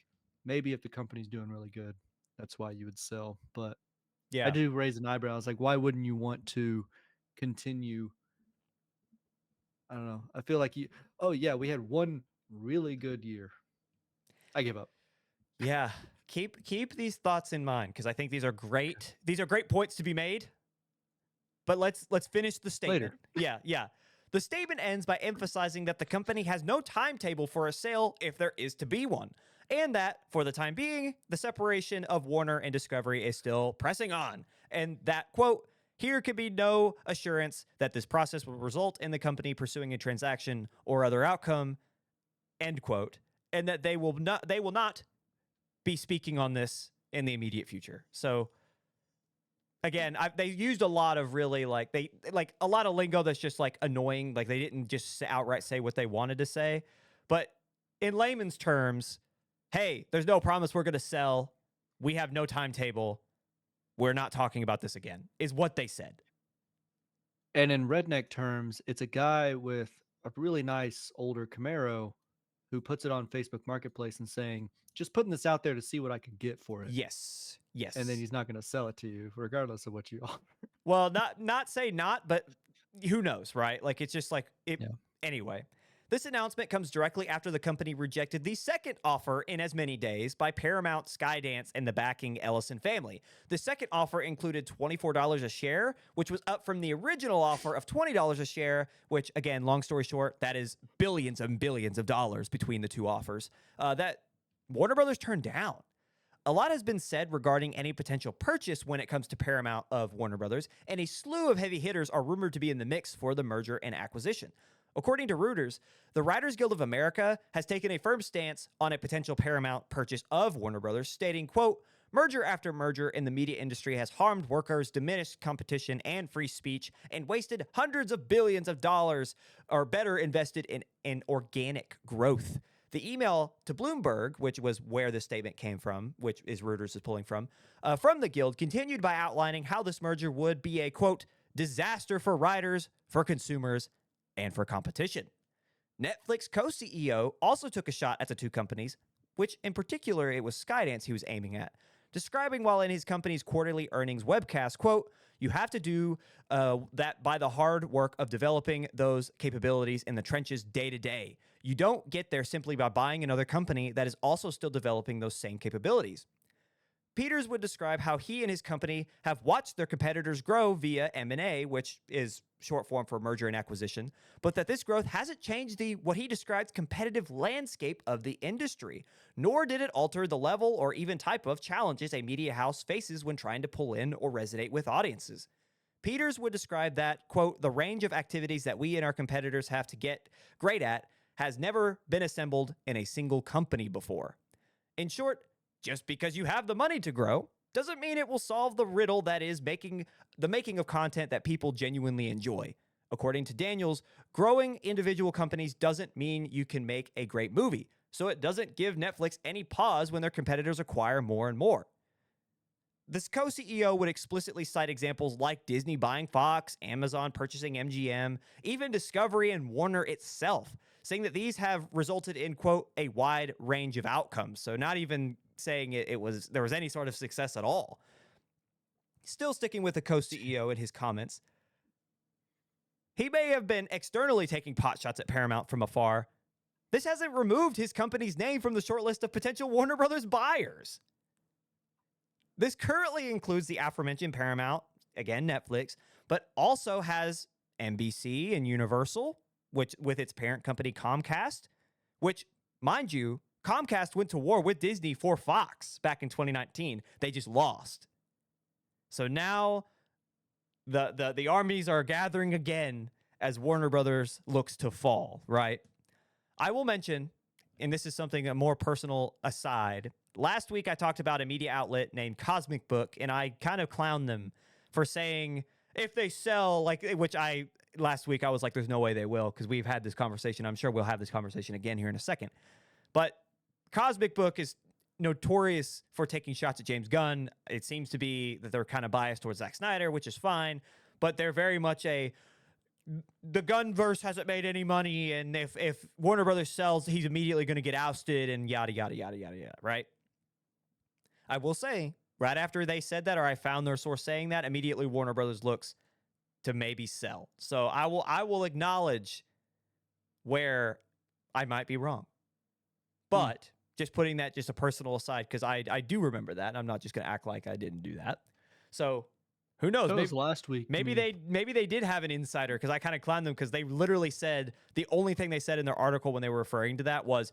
maybe if the company's doing really good, that's why you would sell. But I Yeah. do raise an eyebrow. It's like, why wouldn't you want to continue? I don't know. I feel like you oh yeah, we had one really good year. I give up. Yeah. Keep these thoughts in mind because I think these are great. These are great points to be made. But let's finish the statement. Later. Yeah, yeah. The statement ends by emphasizing that the company has no timetable for a sale if there is to be one, and that for the time being, the separation of Warner and Discovery is still pressing on, and that quote here can be no assurance that this process will result in the company pursuing a transaction or other outcome, end quote, and that they will not be speaking on this in the immediate future. So again, they used a lot of really like a lot of lingo that's just like annoying. Like they didn't just outright say what they wanted to say, but in layman's terms, hey, there's no promise we're going to sell. We have no timetable. We're not talking about this again. Is what they said. And in redneck terms, it's a guy with a really nice older Camaro who puts it on Facebook Marketplace and saying, just putting this out there to see what I could get for it. Yes. And then Yes. he's not going to sell it to you, regardless of what you offer. Well, not say not, but who knows, right? Like it's just like it Yeah. anyway. This announcement comes directly after the company rejected the second offer in as many days by Paramount, Skydance, and the backing Ellison family. The second offer included $24 a share, which was up from the original offer of $20 a share, which, again, long story short, that is billions and billions of dollars between the two offers that Warner Brothers turned down. A lot has been said regarding any potential purchase when it comes to Paramount of Warner Brothers, and a slew of heavy hitters are rumored to be in the mix for the merger and acquisition. According to Reuters, the Writers Guild of America has taken a firm stance on a potential Paramount purchase of Warner Brothers, stating, quote, merger after merger in the media industry has harmed workers, diminished competition and free speech, and wasted hundreds of billions of dollars are better invested in organic growth. The email to Bloomberg, which was where this statement came from, which is Reuters is pulling from the Guild, continued by outlining how this merger would be a, quote, disaster for writers, for consumers, and for competition. Netflix co-CEO also took a shot at the two companies, which in particular it was Skydance he was aiming at, describing while in his company's quarterly earnings webcast, quote, you have to do that by the hard work of developing those capabilities in the trenches day to day. You don't get there simply by buying another company that is also still developing those same capabilities. Peters would describe how he and his company have watched their competitors grow via M&A, which is short form for merger and acquisition, but that this growth hasn't changed the what he describes competitive landscape of the industry, nor did it alter the level or even type of challenges a media house faces when trying to pull in or resonate with audiences. Peters would describe that, quote, the range of activities that we and our competitors have to get great at has never been assembled in a single company before. In short, just because you have the money to grow doesn't mean it will solve the riddle that is the making of content that people genuinely enjoy. According to Daniels, growing individual companies doesn't mean you can make a great movie, so it doesn't give Netflix any pause when their competitors acquire more and more. This co-CEO would explicitly cite examples like Disney buying Fox, Amazon purchasing MGM, even Discovery and Warner itself, saying that these have resulted in, quote, a wide range of outcomes. So not even saying there was any sort of success at all. Still sticking with the co-CEO in his comments, he may have been externally taking potshots at Paramount from afar. This hasn't removed his company's name from the short list of potential Warner Brothers buyers. This currently includes the aforementioned Paramount, again, Netflix, but also has NBC and Universal, which with its parent company Comcast, which, mind you, Comcast went to war with Disney for Fox back in 2019. They just lost. So now the armies are gathering again as Warner Brothers looks to fall, right? I will mention, and this is something a more personal aside, last week I talked about a media outlet named Cosmic Book, and I kind of clowned them for saying if they sell, like, which I last week I was like, there's no way they will, because we've had this conversation. I'm sure we'll have this conversation again here in a second. But Cosmic Book is notorious for taking shots at James Gunn. It seems to be that they're kind of biased towards Zack Snyder, which is fine. But they're very much the Gunverse hasn't made any money, and if Warner Brothers sells, he's immediately going to get ousted, and yada, yada, yada, yada, yada, right? I will say, right after they said that, or I found their source saying that, immediately Warner Brothers looks to maybe sell. So I will acknowledge where I might be wrong. But just putting that just a personal aside, because I do remember that, and I'm not just going to act like I didn't do that. So who knows? That was last week. Maybe they did have an insider, because I kind of clowned them, because they literally said the only thing they said in their article when they were referring to that was,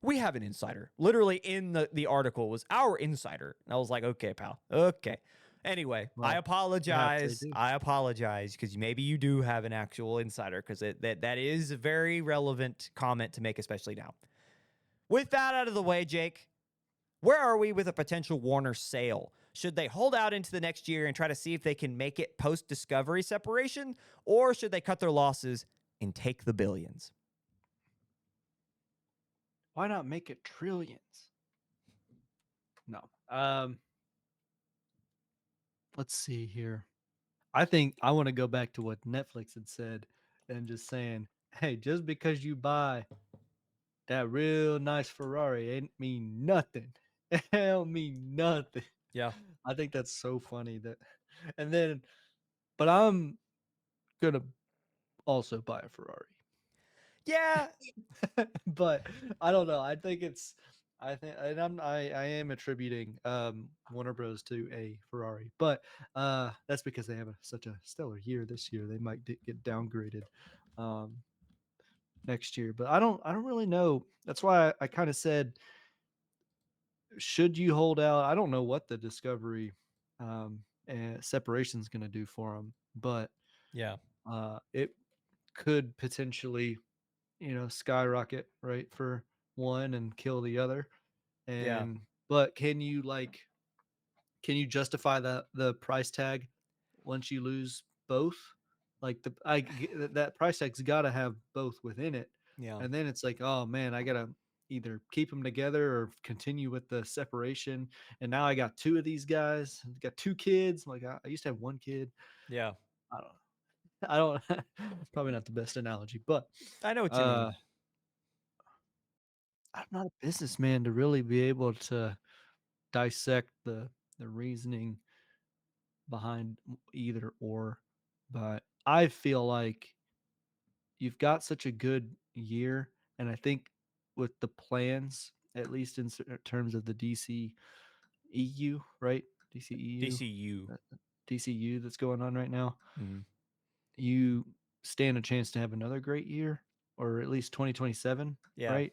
we have an insider. Literally in the article was our insider. And I was like, okay, pal. Okay. Anyway, well, I apologize. I apologize, because maybe you do have an actual insider, because that is a very relevant comment to make, especially now. With that out of the way, Jake, where are we with a potential Warner sale? Should they hold out into the next year and try to see if they can make it post-Discovery separation, or should they cut their losses and take the billions? Why not make it trillions? No. Let's see here. I think I want to go back to what Netflix had said and just saying, hey, just because you buy that real nice Ferrari ain't mean nothing. It don't mean nothing. Yeah. I think that's so funny but I'm gonna also buy a Ferrari. Yeah. But I don't know. I am attributing Warner Bros to a Ferrari, but that's because they have such a stellar year this year. They might get downgraded next year, but I don't really know. That's why I kind of said, should you hold out? I don't know what the Discovery separation is going to do for them, but yeah, it could potentially, skyrocket right for one and kill the other. And but can you justify the price tag once you lose both? Like that price tag's got to have both within it. Yeah. And then it's like, oh man, I gotta either keep them together or continue with the separation. And now I got two of these guys. I got two kids. Like I used to have one kid. Yeah. I don't. Probably not the best analogy, but I know what you mean. I'm not a businessman to really be able to dissect the reasoning behind either or, but I feel like you've got such a good year, and I think with the plans, at least in terms of the DC EU, right? DCU that's going on right now. Mm-hmm. You stand a chance to have another great year, or at least 2027, right?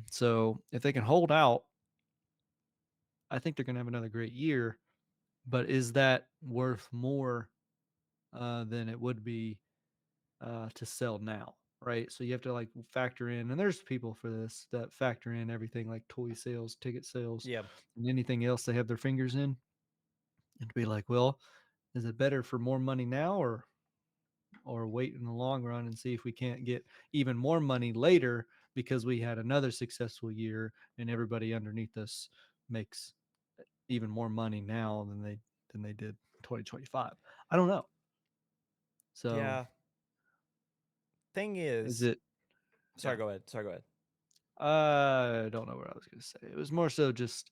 So if they can hold out, I think they're going to have another great year. But is that worth more than it would be to sell now, right? So you have to like factor in, and there's people for this that factor in everything like toy sales, ticket sales, and anything else they have their fingers in, and be like, well, is it better for more money now, or wait in the long run and see if we can't get even more money later because we had another successful year and everybody underneath us makes even more money now than they did 2025. I don't know. So thing is it sorry, go ahead. I don't know what I was going to say. It was more so just,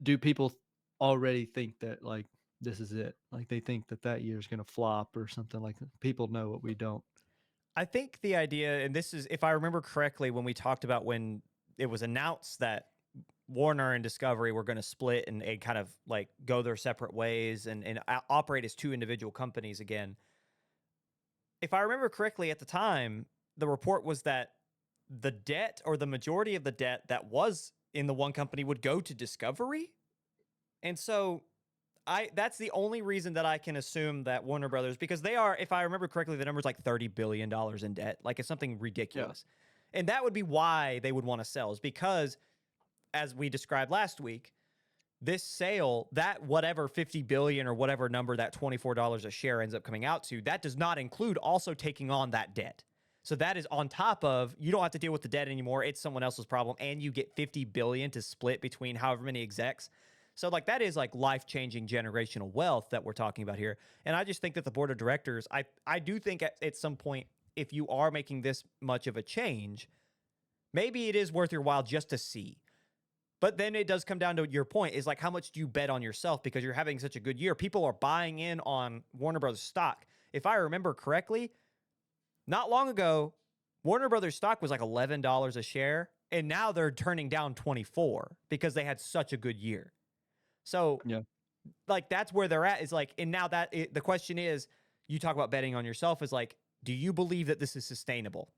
do people already think that like this is it? Like they think that year is going to flop or something? Like people know what we don't. I think the idea, and this is, if I remember correctly, when we talked about when it was announced that Warner and Discovery were going to split and kind of like go their separate ways and operate as two individual companies again. If I remember correctly at the time, the report was that the debt, or the majority of the debt that was in the one company, would go to Discovery. And so that's the only reason that I can assume that Warner Brothers, because they are, if I remember correctly, the number's like $30 billion in debt. Like it's something ridiculous. Yeah. And that would be why they would want to sell, is because, as we described last week, this sale, that whatever 50 billion or whatever number that $24 a share ends up coming out to, that does not include also taking on that debt. So that is on top of, you don't have to deal with the debt anymore. It's someone else's problem. And you get 50 billion to split between however many execs. So like that is like life-changing generational wealth that we're talking about here. And I just think that the board of directors, I do think at some point, if you are making this much of a change, maybe it is worth your while just to see. But then it does come down to your point is like, how much do you bet on yourself because you're having such a good year? People are buying in on Warner Brothers stock. If I remember correctly, not long ago, Warner Brothers stock was like $11 a share, and now they're turning down 24 because they had such a good year. So, Yeah. like, that's where they're at is like, and now the question is, you talk about betting on yourself is like, do you believe that this is sustainable?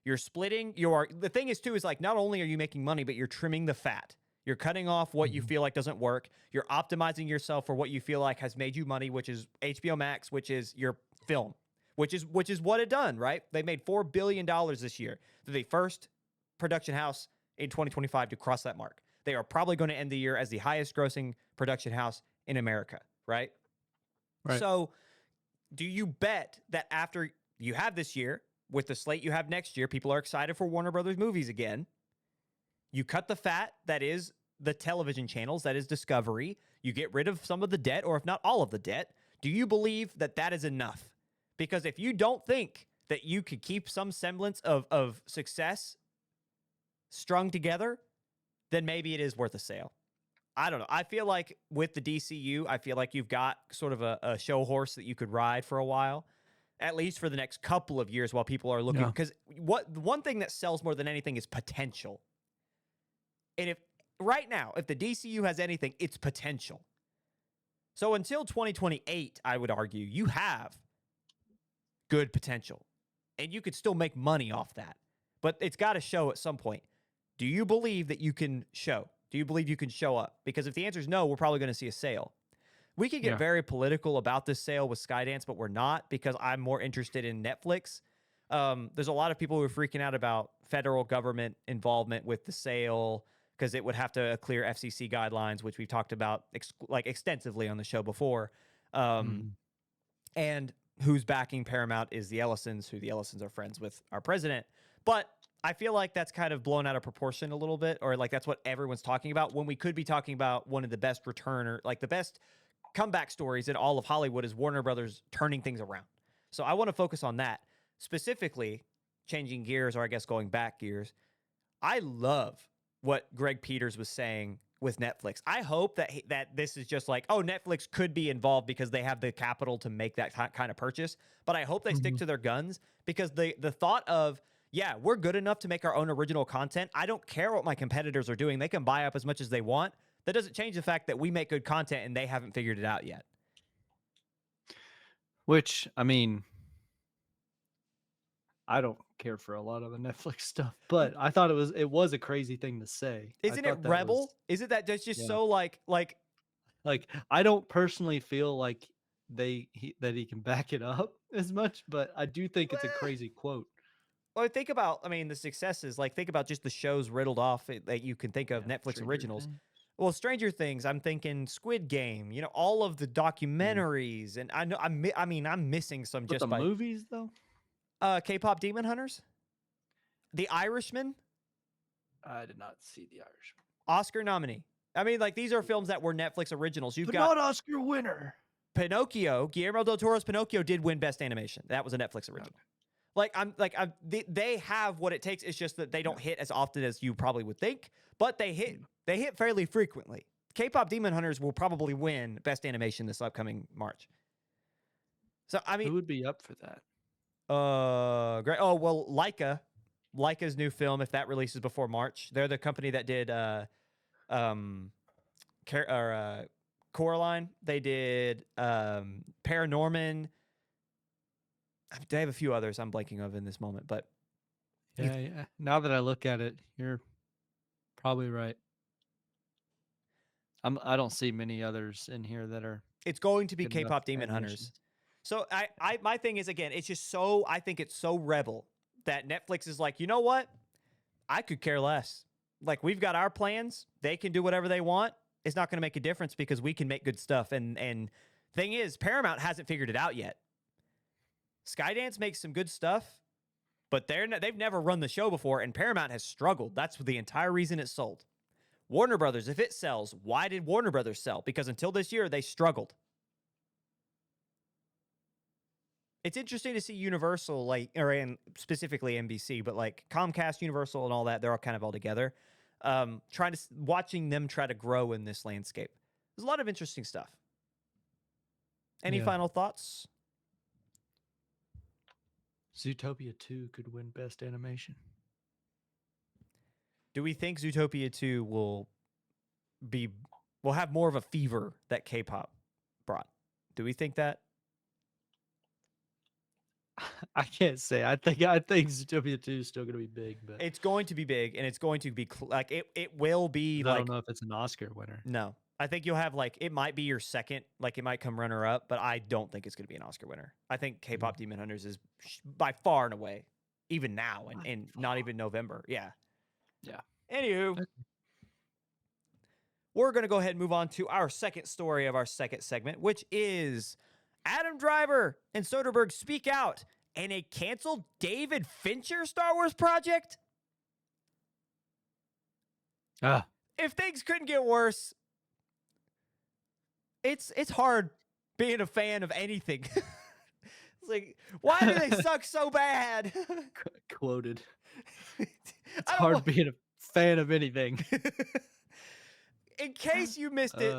You're splitting the thing is too, is like, not only are you making money, but you're trimming the fat. You're cutting off what you feel like doesn't work. You're optimizing yourself for what you feel like has made you money, which is HBO Max, which is your film, which is what it done, right? They made $4 billion this year. They're the first production house in 2025 to cross that mark. They are probably going to end the year as the highest grossing production house in America, right? Right. So do you bet that after you have this year, with the slate you have next year, people are excited for Warner Brothers movies again. You cut the fat, that is the television channels, that is Discovery. You get rid of some of the debt, or if not all of the debt. Do you believe that that is enough? Because if you don't think that you could keep some semblance of success strung together, then maybe it is worth a sale. I don't know. I feel like with the DCU, I feel like you've got sort of a show horse that you could ride for a while. At least for the next couple of years while people are looking. Because one thing that sells more than anything is potential. And if right now, if the DCU has anything, it's potential. So until 2028, I would argue, you have good potential. And you could still make money off that. But it's got to show at some point. Do you believe that you can show? Do you believe you can show up? Because if the answer is no, we're probably going to see a sale. We could get very political about this sale with Skydance, but we're not because I'm more interested in Netflix. There's a lot of people who are freaking out about federal government involvement with the sale because it would have to clear FCC guidelines, which we've talked about extensively on the show before. And who's backing Paramount is the Ellisons, who the Ellisons are friends with our president. But I feel like that's kind of blown out of proportion a little bit, or like that's what everyone's talking about when we could be talking about one of the best returner, like the best comeback stories in all of Hollywood is Warner Brothers turning things around. So I want to focus on that. Specifically, changing gears, or I guess going back gears, I love what Greg Peters was saying with Netflix. I hope that this is just like, oh, Netflix could be involved because they have the capital to make that kind of purchase. But I hope they stick to their guns because the thought of, yeah, we're good enough to make our own original content. I don't care what my competitors are doing. They can buy up as much as they want. That doesn't change the fact that we make good content and they haven't figured it out yet. Which, I mean, I don't care for a lot of the Netflix stuff, but I thought it was a crazy thing to say. Isn't it rebel? Isn't that just so like I don't personally feel like that he can back it up as much, but I do think it's a crazy quote. Well, think about, the successes. Like, think about just the shows riddled off that you can think of, Netflix Stranger originals. Things. Well, Stranger Things, I'm thinking Squid Game, all of the documentaries. And I know, I'm missing some But just the by movies, though? K-pop Demon Hunters, The Irishman, I did not see The Irishman. Oscar nominee. These are films that were Netflix originals. You've But got not Oscar winner. Pinocchio. Guillermo del Toro's Pinocchio did win Best Animation. That was a Netflix original. They have what it takes. It's just that they don't hit as often as you probably would think, but they hit fairly frequently. K-pop Demon Hunters will probably win Best Animation this upcoming March. So who would be up for that? Great. Oh well, Leica's new film, if that releases before March, they're the company that did Coraline. They did Paranorman. They have a few others I'm blanking of in this moment, but yeah. Now that I look at it, you're probably right. I don't see many others in here that are. It's going to be good enough K-pop Demon Hunters. So my thing is, again, it's just so, I think it's so rebel that Netflix is like, you know what? I could care less. Like, we've got our plans. They can do whatever they want. it's not going to make a difference because we can make good stuff. And thing is, Paramount hasn't figured it out yet. Skydance makes some good stuff, but they've never run the show before, and Paramount has struggled. That's the entire reason it sold. Warner Brothers, if it sells, why did Warner Brothers sell? Because until this year, they struggled. It's interesting to see Universal, specifically NBC, but like Comcast, Universal, and all that, they're all kind of all together. Watching them try to grow in this landscape. There's a lot of interesting stuff. Any final thoughts? Zootopia 2 could win Best Animation. Do we think Zootopia 2 will have more of a fever that K-pop brought? Do we think that? I can't say. I think Zootopia 2 is still going to be big, but it's going to be big, and it's going to be it will be. I don't know if it's an Oscar winner. No, I think you'll have it might be your second, it might come runner up, but I don't think it's going to be an Oscar winner. I think K-pop Demon Hunters is by far and away, even now and not even November. Yeah. Anywho, we're going to go ahead and move on to our second story of our second segment, which is Adam Driver and Soderbergh speak out in a canceled David Fincher Star Wars project. If things couldn't get worse, it's hard being a fan of anything. It's like, why do they suck so bad? Quoted. It's hard being a fan of anything. In case you missed it,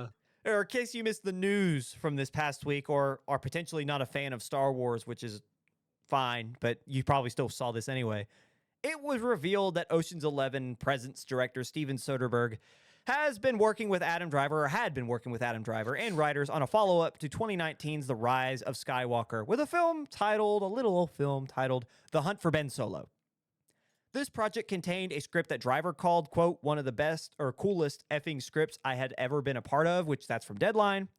or in case you missed the news from this past week, or are potentially not a fan of Star Wars, which is fine, but you probably still saw this anyway. It was revealed that Ocean's 11 Presents director Steven Soderbergh had been working with Adam Driver and writers on a follow-up to 2019's The Rise of Skywalker with a little film titled The Hunt for Ben Solo. This project contained a script that Driver called, quote, one of the best or coolest effing scripts I had ever been a part of, which that's from Deadline.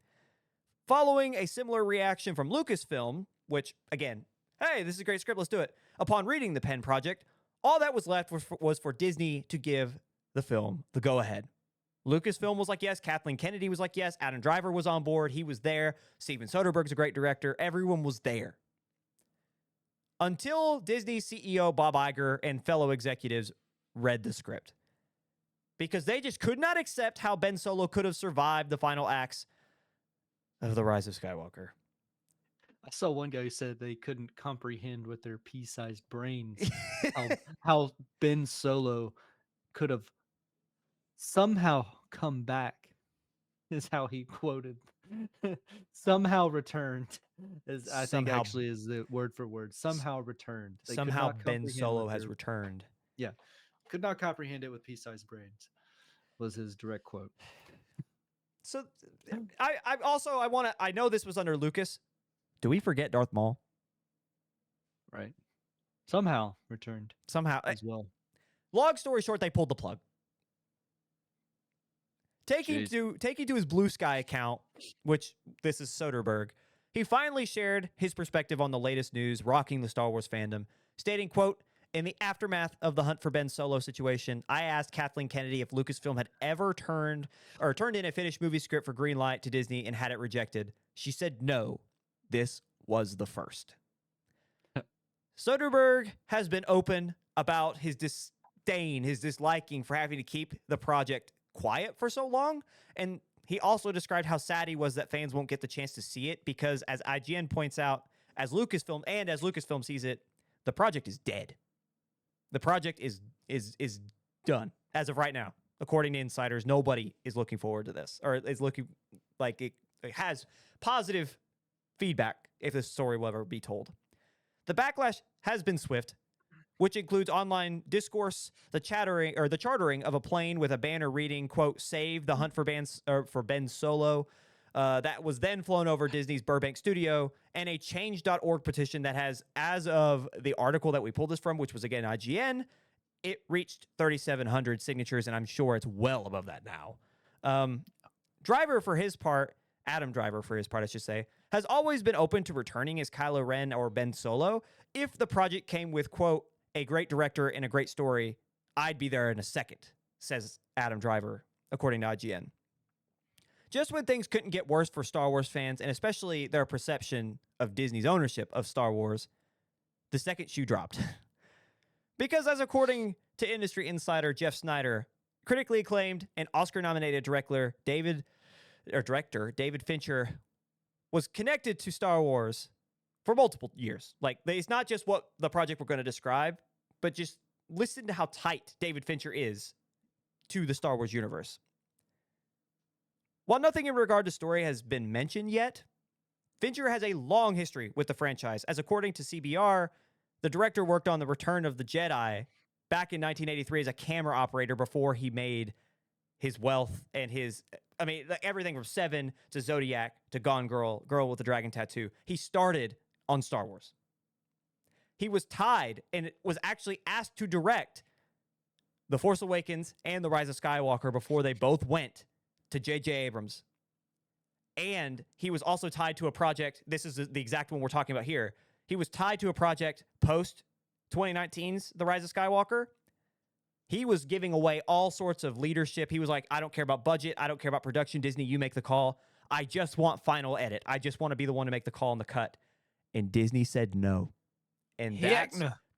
Following a similar reaction from Lucasfilm, which, again, hey, this is a great script, let's do it. Upon reading the pen project, all that was left was for Disney to give the film the go-ahead. Lucasfilm was like, yes. Kathleen Kennedy was like, yes. Adam Driver was on board. He was there. Steven Soderbergh's a great director. Everyone was there. Until Disney CEO Bob Iger and fellow executives read the script. Because they just could not accept how Ben Solo could have survived the final acts of The Rise of Skywalker. I saw one guy who said they couldn't comprehend with their pea-sized brains how Ben Solo could have somehow come back, is how he quoted. Somehow returned, I think actually is the word for word. Somehow returned. Somehow Ben Solo has returned. Yeah. Could not comprehend it with pea-sized brains, was his direct quote. So I know this was under Lucas. Do we forget Darth Maul? Right. Somehow returned. Somehow as well. Long story short, they pulled the plug. Taking to his Blue Sky account, which this is Soderbergh, he finally shared his perspective on the latest news rocking the Star Wars fandom, stating, quote, in the aftermath of the Hunt for Ben Solo situation, I asked Kathleen Kennedy if Lucasfilm had ever turned in a finished movie script for Greenlight to Disney and had it rejected. She said no. This was the first. Soderbergh has been open about his disdain, his disliking for having to keep the project quiet for so long, and he also described how sad he was that fans won't get the chance to see it because, as IGN points out, as Lucasfilm sees it, the project is dead. The project is done as of right now. According to insiders, nobody is looking forward to this, or is looking like it has positive feedback if this story will ever be told. The backlash has been swift, which includes online discourse, the chartering of a plane with a banner reading, quote, save the hunt for Ben Solo, that was then flown over Disney's Burbank studio, and a change.org petition that has, as of the article that we pulled this from, which was, again, IGN, it reached 3,700 signatures, and I'm sure it's well above that now. Adam Driver, for his part, I should say, has always been open to returning as Kylo Ren or Ben Solo. If the project came with, quote, a great director and a great story, I'd be there in a second, says Adam Driver, according to IGN. just when things couldn't get worse for Star Wars fans, and especially their perception of Disney's ownership of Star Wars, the second shoe dropped. Because as according to industry insider Jeff Snyder, critically acclaimed and Oscar-nominated director David Fincher was connected to Star Wars for multiple years. Like, it's not just what the project we're going to describe, but just listen to how tight David Fincher is to the Star Wars universe. While nothing in regard to story has been mentioned yet, Fincher has a long history with the franchise, as according to CBR, the director worked on The Return of the Jedi back in 1983 as a camera operator before he made his wealth and everything from Seven to Zodiac to Gone Girl, Girl with the Dragon Tattoo. He started on Star Wars. He was tied and was actually asked to direct The Force Awakens and The Rise of Skywalker before they both went to J.J. Abrams. And he was also tied to a project. This is the exact one we're talking about here. He was tied to a project post 2019's The Rise of Skywalker. He was giving away all sorts of leadership. He was like, I don't care about budget. I don't care about production. Disney, you make the call. I just want final edit. I just want to be the one to make the call on the cut. And Disney said no. And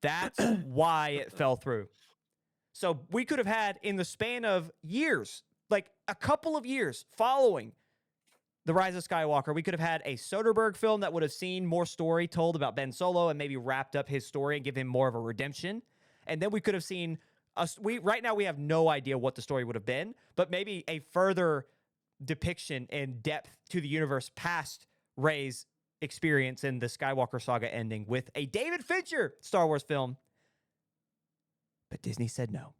that's why it fell through. So we could have had, in the span of years, like a couple of years following The Rise of Skywalker, we could have had a Soderbergh film that would have seen more story told about Ben Solo and maybe wrapped up his story and give him more of a redemption. And then we could have seen right now we have no idea what the story would have been, but maybe a further depiction and depth to the universe past Rey's experience in the Skywalker saga ending with a David Fincher Star Wars film. But Disney said no.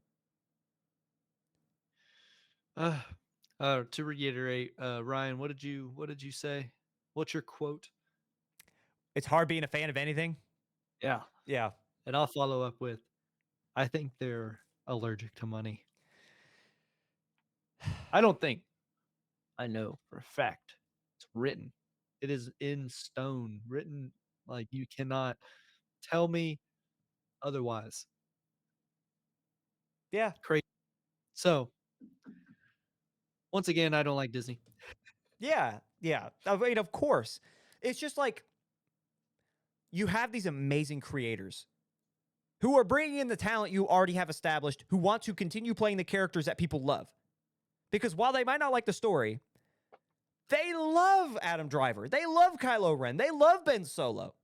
To reiterate, Ryan, what did you say? What's your quote? It's hard being a fan of anything. Yeah. Yeah. And I'll follow up with, I think they're allergic to money. I don't think. I know for a fact. It's written. It is in stone, written. Like, you cannot tell me otherwise. Yeah. Crazy. So, once again, I don't like Disney. Yeah. I mean, of course. It's just like you have these amazing creators who are bringing in the talent you already have established, who want to continue playing the characters that people love. Because while they might not like the story, they love Adam Driver. They love Kylo Ren. They love Ben Solo.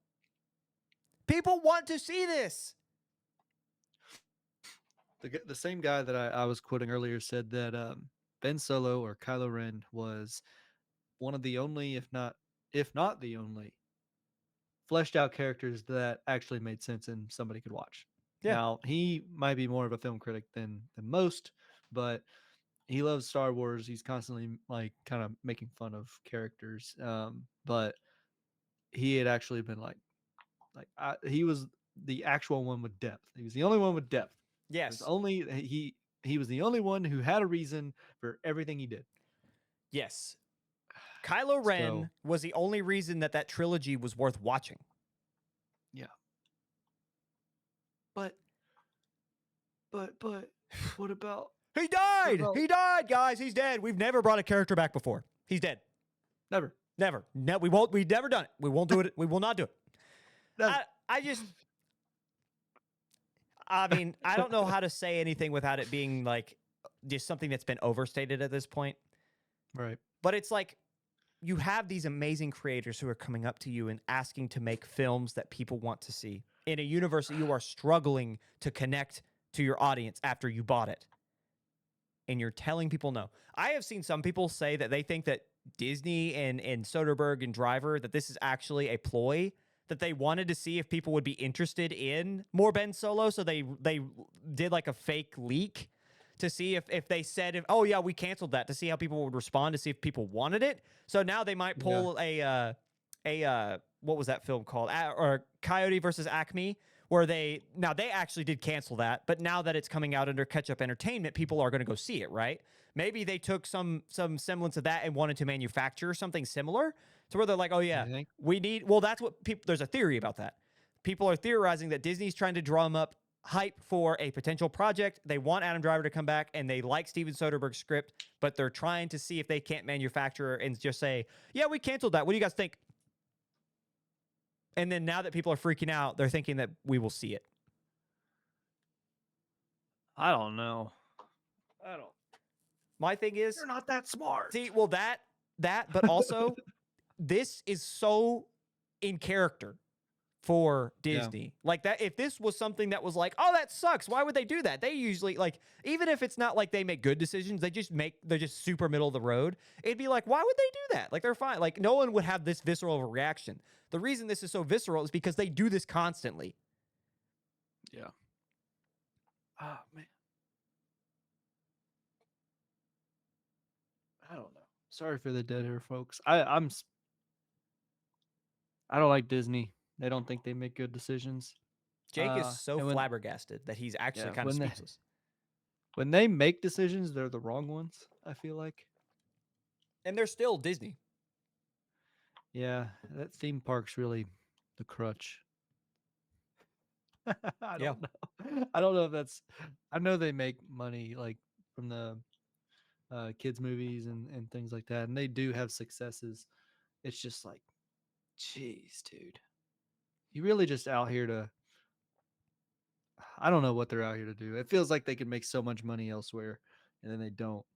People want to see this. The same guy that I was quoting earlier said that Ben Solo or Kylo Ren was one of the only, if not the only, fleshed out characters that actually made sense and somebody could watch. Yeah. Now, he might be more of a film critic than most, but he loves Star Wars. He's constantly like kind of making fun of characters. But he had actually been he was the actual one with depth. He was the only one with depth. Yes. He was the only one who had a reason for everything he did. Yes. Kylo Ren was the only reason that trilogy was worth watching. Yeah. But what about... He died! He died, guys. He's dead. We've never brought a character back before. He's dead. Never. No, we've never done it. We won't do it. We will not do it. I mean, I don't know how to say anything without it being like just something that's been overstated at this point. Right. But it's like you have these amazing creators who are coming up to you and asking to make films that people want to see in a universe that you are struggling to connect to your audience after you bought it. And you're telling people no. I have seen some people say that they think that Disney and Soderbergh and Driver, that this is actually a ploy, that they wanted to see if people would be interested in more Ben Solo. So they did like a fake leak to see if they said, oh yeah, we canceled that, to see how people would respond, to see if people wanted it. So now they might pull a what was that film called? Or Coyote versus Acme, where they actually did cancel that, but now that it's coming out under Catch-Up Entertainment, people are going to go see it, right? Maybe they took some semblance of that and wanted to manufacture something similar to where they're like, oh yeah, that's what people, there's a theory about that. People are theorizing that Disney's trying to drum up hype for a potential project. They want Adam Driver to come back, and they like Steven Soderbergh's script, but they're trying to see if they can't manufacture and just say, yeah, we canceled that. What do you guys think? And then now that people are freaking out, they're thinking that we will see it. I don't know. My thing is, You're not that smart. see, well, that, but also, this is so in character for Disney. Like that, if this was something that was like, oh, that sucks, why would they do that? They usually, like, even if it's not like they make good decisions, they're just super middle of the road. It'd be like, why would they do that? Like, they're fine. Like, no one would have this visceral of a reaction. The reason this is so visceral is because they do this constantly. Yeah. Oh, man. I don't know. Sorry for the dead air, folks. I don't like Disney. They don't think they make good decisions. Jake is so and when- flabbergasted that he's actually kind of when they- speechless. When they make decisions, they're the wrong ones, I feel like. And they're still Disney. Yeah, that theme park's really the crutch. I don't know. I don't know if that's. I know they make money like from the kids movies and things like that, and they do have successes. It's just like, jeez, dude, you really just out here to. I don't know what they're out here to do. It feels like they could make so much money elsewhere, and then they don't.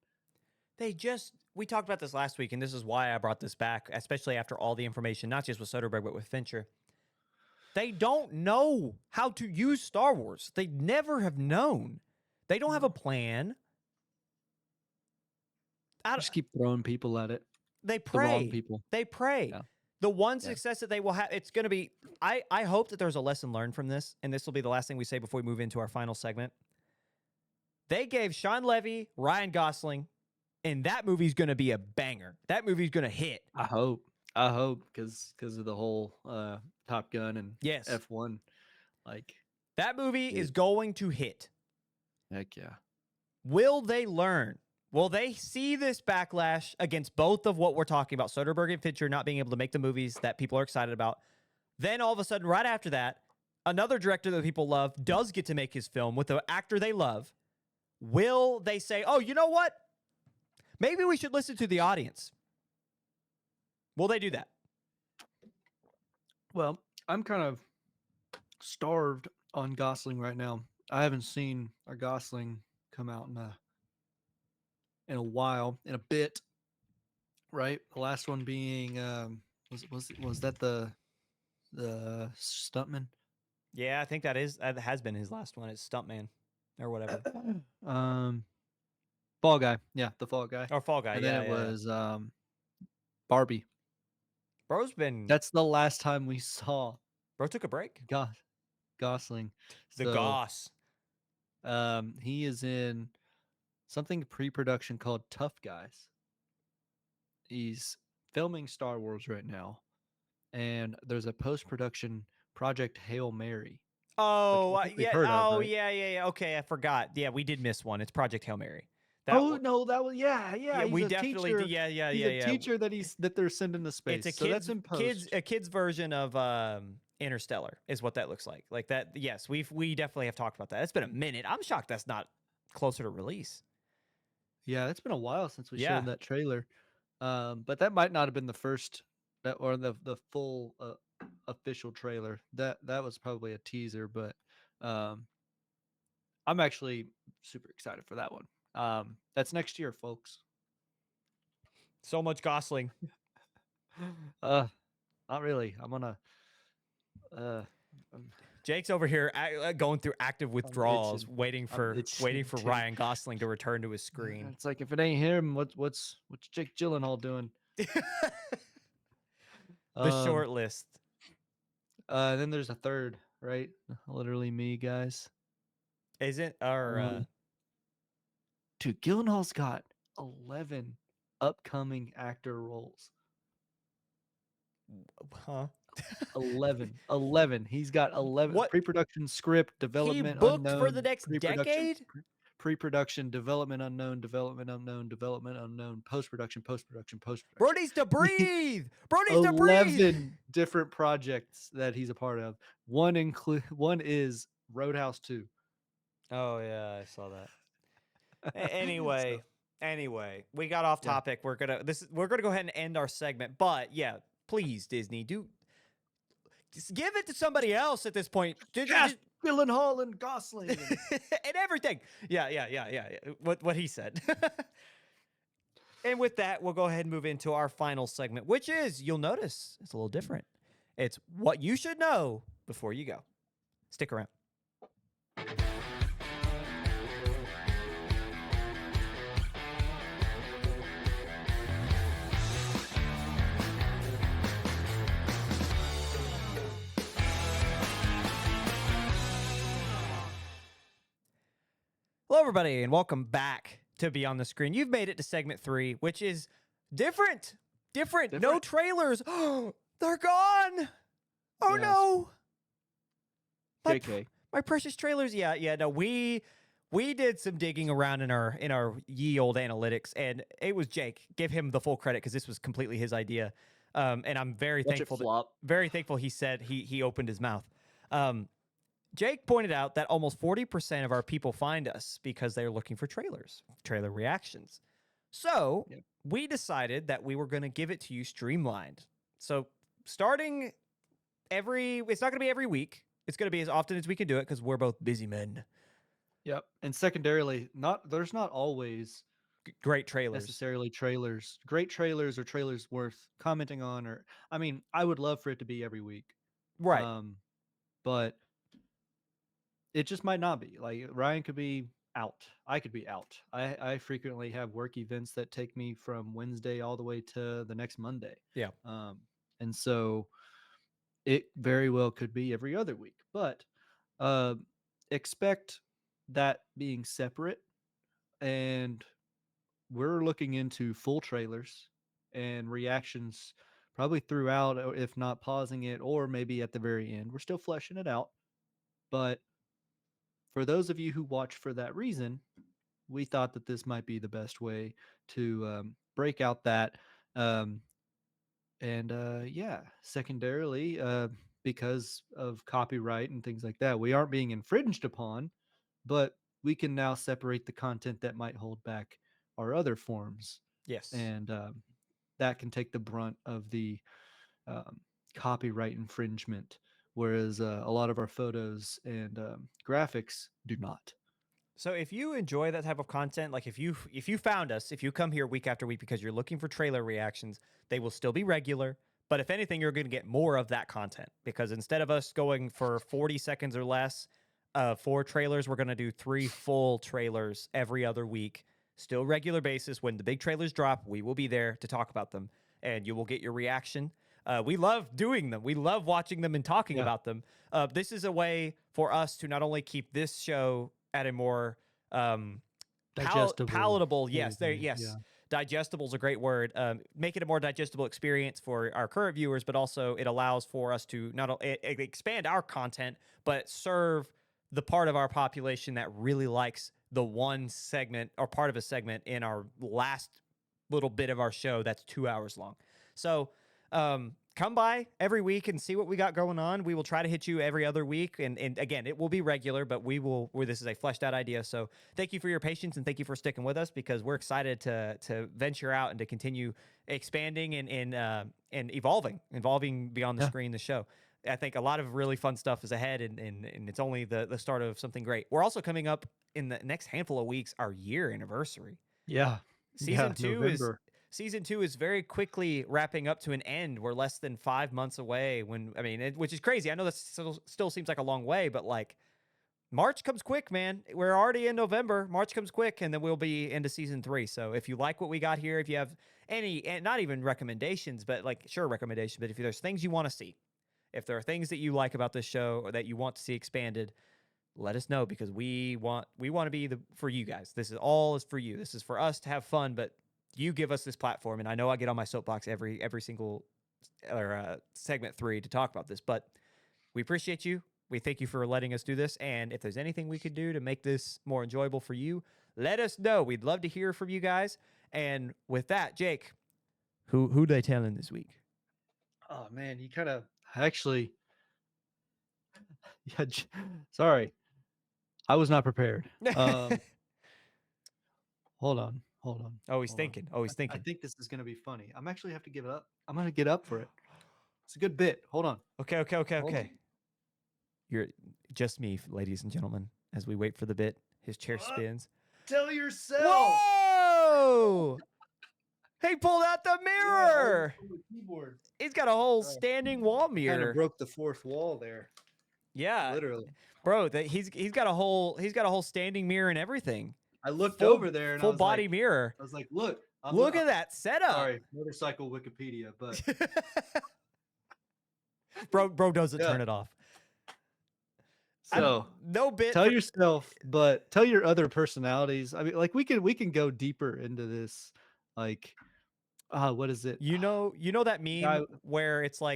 We talked about this last week, and this is why I brought this back, especially after all the information, not just with Soderbergh, but with Fincher. They don't know how to use Star Wars. They never have known. They don't have a plan. Just keep throwing people at it. They The wrong pray. people. They pray. Yeah. The one success that they will have, it's going to be, I hope that there's a lesson learned from this, and this will be the last thing we say before we move into our final segment. They gave Sean Levy, Ryan Gosling, and that movie's going to be a banger. That movie's going to hit. I hope because of the whole Top Gun and Yes. F1. Like, That movie is going to hit. heck yeah. Will they learn? Will they see this backlash against both of what we're talking about, Soderbergh and Fincher not being able to make the movies that people are excited about? Then all of a sudden, right after that, another director that people love does get to make his film with an actor they love. Will they say, oh, you know what? Maybe we should listen to the audience. Will they do that? Well, I'm kind of starved on Gosling right now. I haven't seen our Gosling come out in a while, in a bit. Right? The last one being was that the Stuntman? Yeah, I think that has been his last one. It's Stuntman or whatever. Fall Guy. Yeah, the Fall Guy. Or Fall Guy. And yeah, then it yeah. was Barbie. Bro's been. That's the last time we saw Bro took a break. Gosling. The So, Goss. he is in something pre-production called Tough Guys. He's filming Star Wars right now, and there's a post-production project Hail Mary. Oh, I think we've yeah. heard of, Oh, right? yeah. Okay, I forgot. Yeah, we did miss one. It's Project Hail Mary. No, that was yeah. we he's a definitely teacher. did. Yeah. He's a teacher that they're sending to space. It's a so that's in post. kid's version of Interstellar is what that looks like. Like that. Yes, we definitely have talked about that. It's been a minute. I'm shocked that's not closer to release. Yeah, it's been a while since we Yeah. showed that trailer. But that might not have been the first or the full official trailer. That was probably a teaser, but I'm actually super excited for that one. That's next year, folks. So much Gosling. Not really. I'm gonna Jake's over here going through active withdrawals, itching. waiting for itching, dude. Ryan Gosling to return to his screen. It's like if it ain't him, what's Jake Gyllenhaal doing? The short list. Then there's a third, right? Literally me, guys. Isn't or Dude, Gyllenhaal's got 11 upcoming actor roles. huh? 11. He's got 11 What? Pre-production, script, development, He booked unknown, for the next pre-production, decade? Pre-production, development unknown, development unknown, post-production. Bro needs to breathe. Bro needs to breathe. 11 different projects that he's a part of. One is Roadhouse 2. Oh yeah, I saw that. So, Anyway, we got off yeah. topic. We're gonna go ahead and end our segment. But yeah, please, Disney, do just give it to somebody else at this point. Cast Gyllenhaal and Gosling. And everything. Yeah. What he said. And with that, we'll go ahead and move into our final segment, which is, you'll notice it's a little different. It's what you should know before you go. Stick around. Hello, everybody, and welcome back to Beyond the Screen. You've made it to segment 3, which is different. No trailers. They're gone. Oh, Yes. no. JK. My precious trailers. Yeah. No, we did some digging around in our ye old analytics, and it was Jake. Give him the full credit because this was completely his idea. And I'm very Watch thankful. it flop. Very thankful. He said he opened his mouth. Jake pointed out that almost 40% of our people find us because they're looking for trailer reactions. So Yep. we decided that we were going to give it to you streamlined. So starting it's not going to be every week. It's going to be as often as we can do it because we're both busy men. Yep. And secondarily, there's not always Great trailers. necessarily trailers, great trailers or trailers worth commenting on. Or I mean, I would love for it to be every week. Right. But it just might not be. Like Ryan could be out. I could be out. I frequently have work events that take me from Wednesday all the way to the next Monday. Yeah. And so it very well could be every other week. But expect that being separate, and we're looking into full trailers and reactions probably throughout, if not pausing it, or maybe at the very end. We're still fleshing it out, but for those of you who watch for that reason, we thought that this might be the best way to break out that. Yeah, secondarily, because of copyright and things like that, we aren't being infringed upon, but we can now separate the content that might hold back our other forms. Yes. And that can take the brunt of the copyright infringement, whereas a lot of our photos and graphics do not. So if you enjoy that type of content, like if you found us, if you come here week after week because you're looking for trailer reactions, they will still be regular. But if anything, you're going to get more of that content because instead of us going for 40 seconds or less for trailers, we're going to do 3 full trailers every other week. Still regular basis. When the big trailers drop, we will be there to talk about them, and you will get your reaction. We love doing them. We love watching them and talking about them. This is a way for us to not only keep this show at a more palatable. Yes, digestible is a great word. Make it a more digestible experience for our current viewers, but also it allows for us to not only expand our content, but serve the part of our population that really likes the one segment or part of a segment in our last little bit of our show that's 2 hours long. So come by every week and see what we got going on. We will try to hit you every other week. And again, it will be regular, but this is a fleshed out idea. So thank you for your patience and thank you for sticking with us because we're excited to venture out and to continue expanding and evolving beyond the screen, the show. I think a lot of really fun stuff is ahead and it's only the start of something great. We're also coming up in the next handful of weeks, our year anniversary. Yeah. Season November. Season 2 is very quickly wrapping up to an end. We're less than 5 months away which is crazy. I know that still seems like a long way, but like March comes quick, man. We're already in November. March comes quick, and then we'll be into season 3. So if you like what we got here, if you have any, and not even recommendations, but like, sure, recommendations, but if there's things you want to see, if there are things that you like about this show or that you want to see expanded, let us know because we want to be for you guys. This is for you. This is for us to have fun, but you give us this platform, and I know I get on my soapbox every single segment 3 to talk about this, but we appreciate you. We thank you for letting us do this, and if there's anything we could do to make this more enjoyable for you, let us know. We'd love to hear from you guys. And with that, Jake, who they telling this week? Oh man, you kind of actually. Yeah, sorry. I was not prepared. Hold on, hold on, Oh, he's hold on. thinking. Oh, he's I thinking. think this is gonna be funny. I'm actually have to give it up. I'm gonna get up for it. It's a good bit. Hold on. Okay, okay, okay, Hold on. okay. You're just me, ladies and gentlemen, as we wait for the bit. His chair spins. Tell yourself. Whoa! He pulled out the Yeah, all mirror. from the keyboard. He's got a whole standing wall Kind of mirror. broke the fourth wall there, Yeah, literally. bro. He's got a whole standing mirror and everything. I looked Full over there and full body mirror. I was like, look, Look at that setup. sorry, motorcycle Wikipedia, but bro doesn't Yeah. turn it off. so No bit. tell yourself, but tell your other personalities. I mean, like we can go deeper into this. Like, what is it? You know that meme Guy- where it's the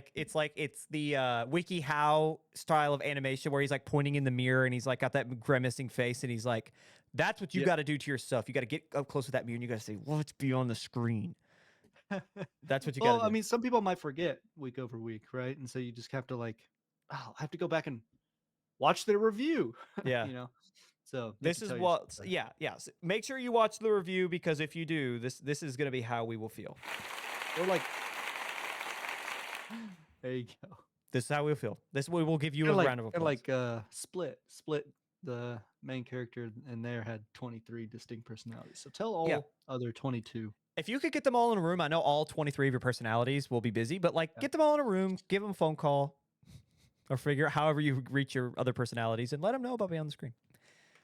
WikiHow style of animation where he's like pointing in the mirror and he's like got that grimacing face and he's like, that's what you Yep. got to do to yourself. You got to get up close with that mirror and you got to say, what's beyond the screen? That's what you got to Well, do. I mean, some people might forget week over week, right? And so you just have to like, I have to go back and watch the review. Yeah. You know. So you This can is tell what, yourself that. yeah. So make sure you watch the review because if you do, this is going to be how we will feel. Or like, there you go. This is how we'll feel. This we will give you Kinda a like, round of kinda applause. like split. The main character in there had 23 distinct personalities. So tell all Yeah. other 22. If you could get them all in a room, I know all 23 of your personalities will be busy, but like Yeah. get them all in a room, give them a phone call, or figure out however you reach your other personalities and let them know about being on the screen.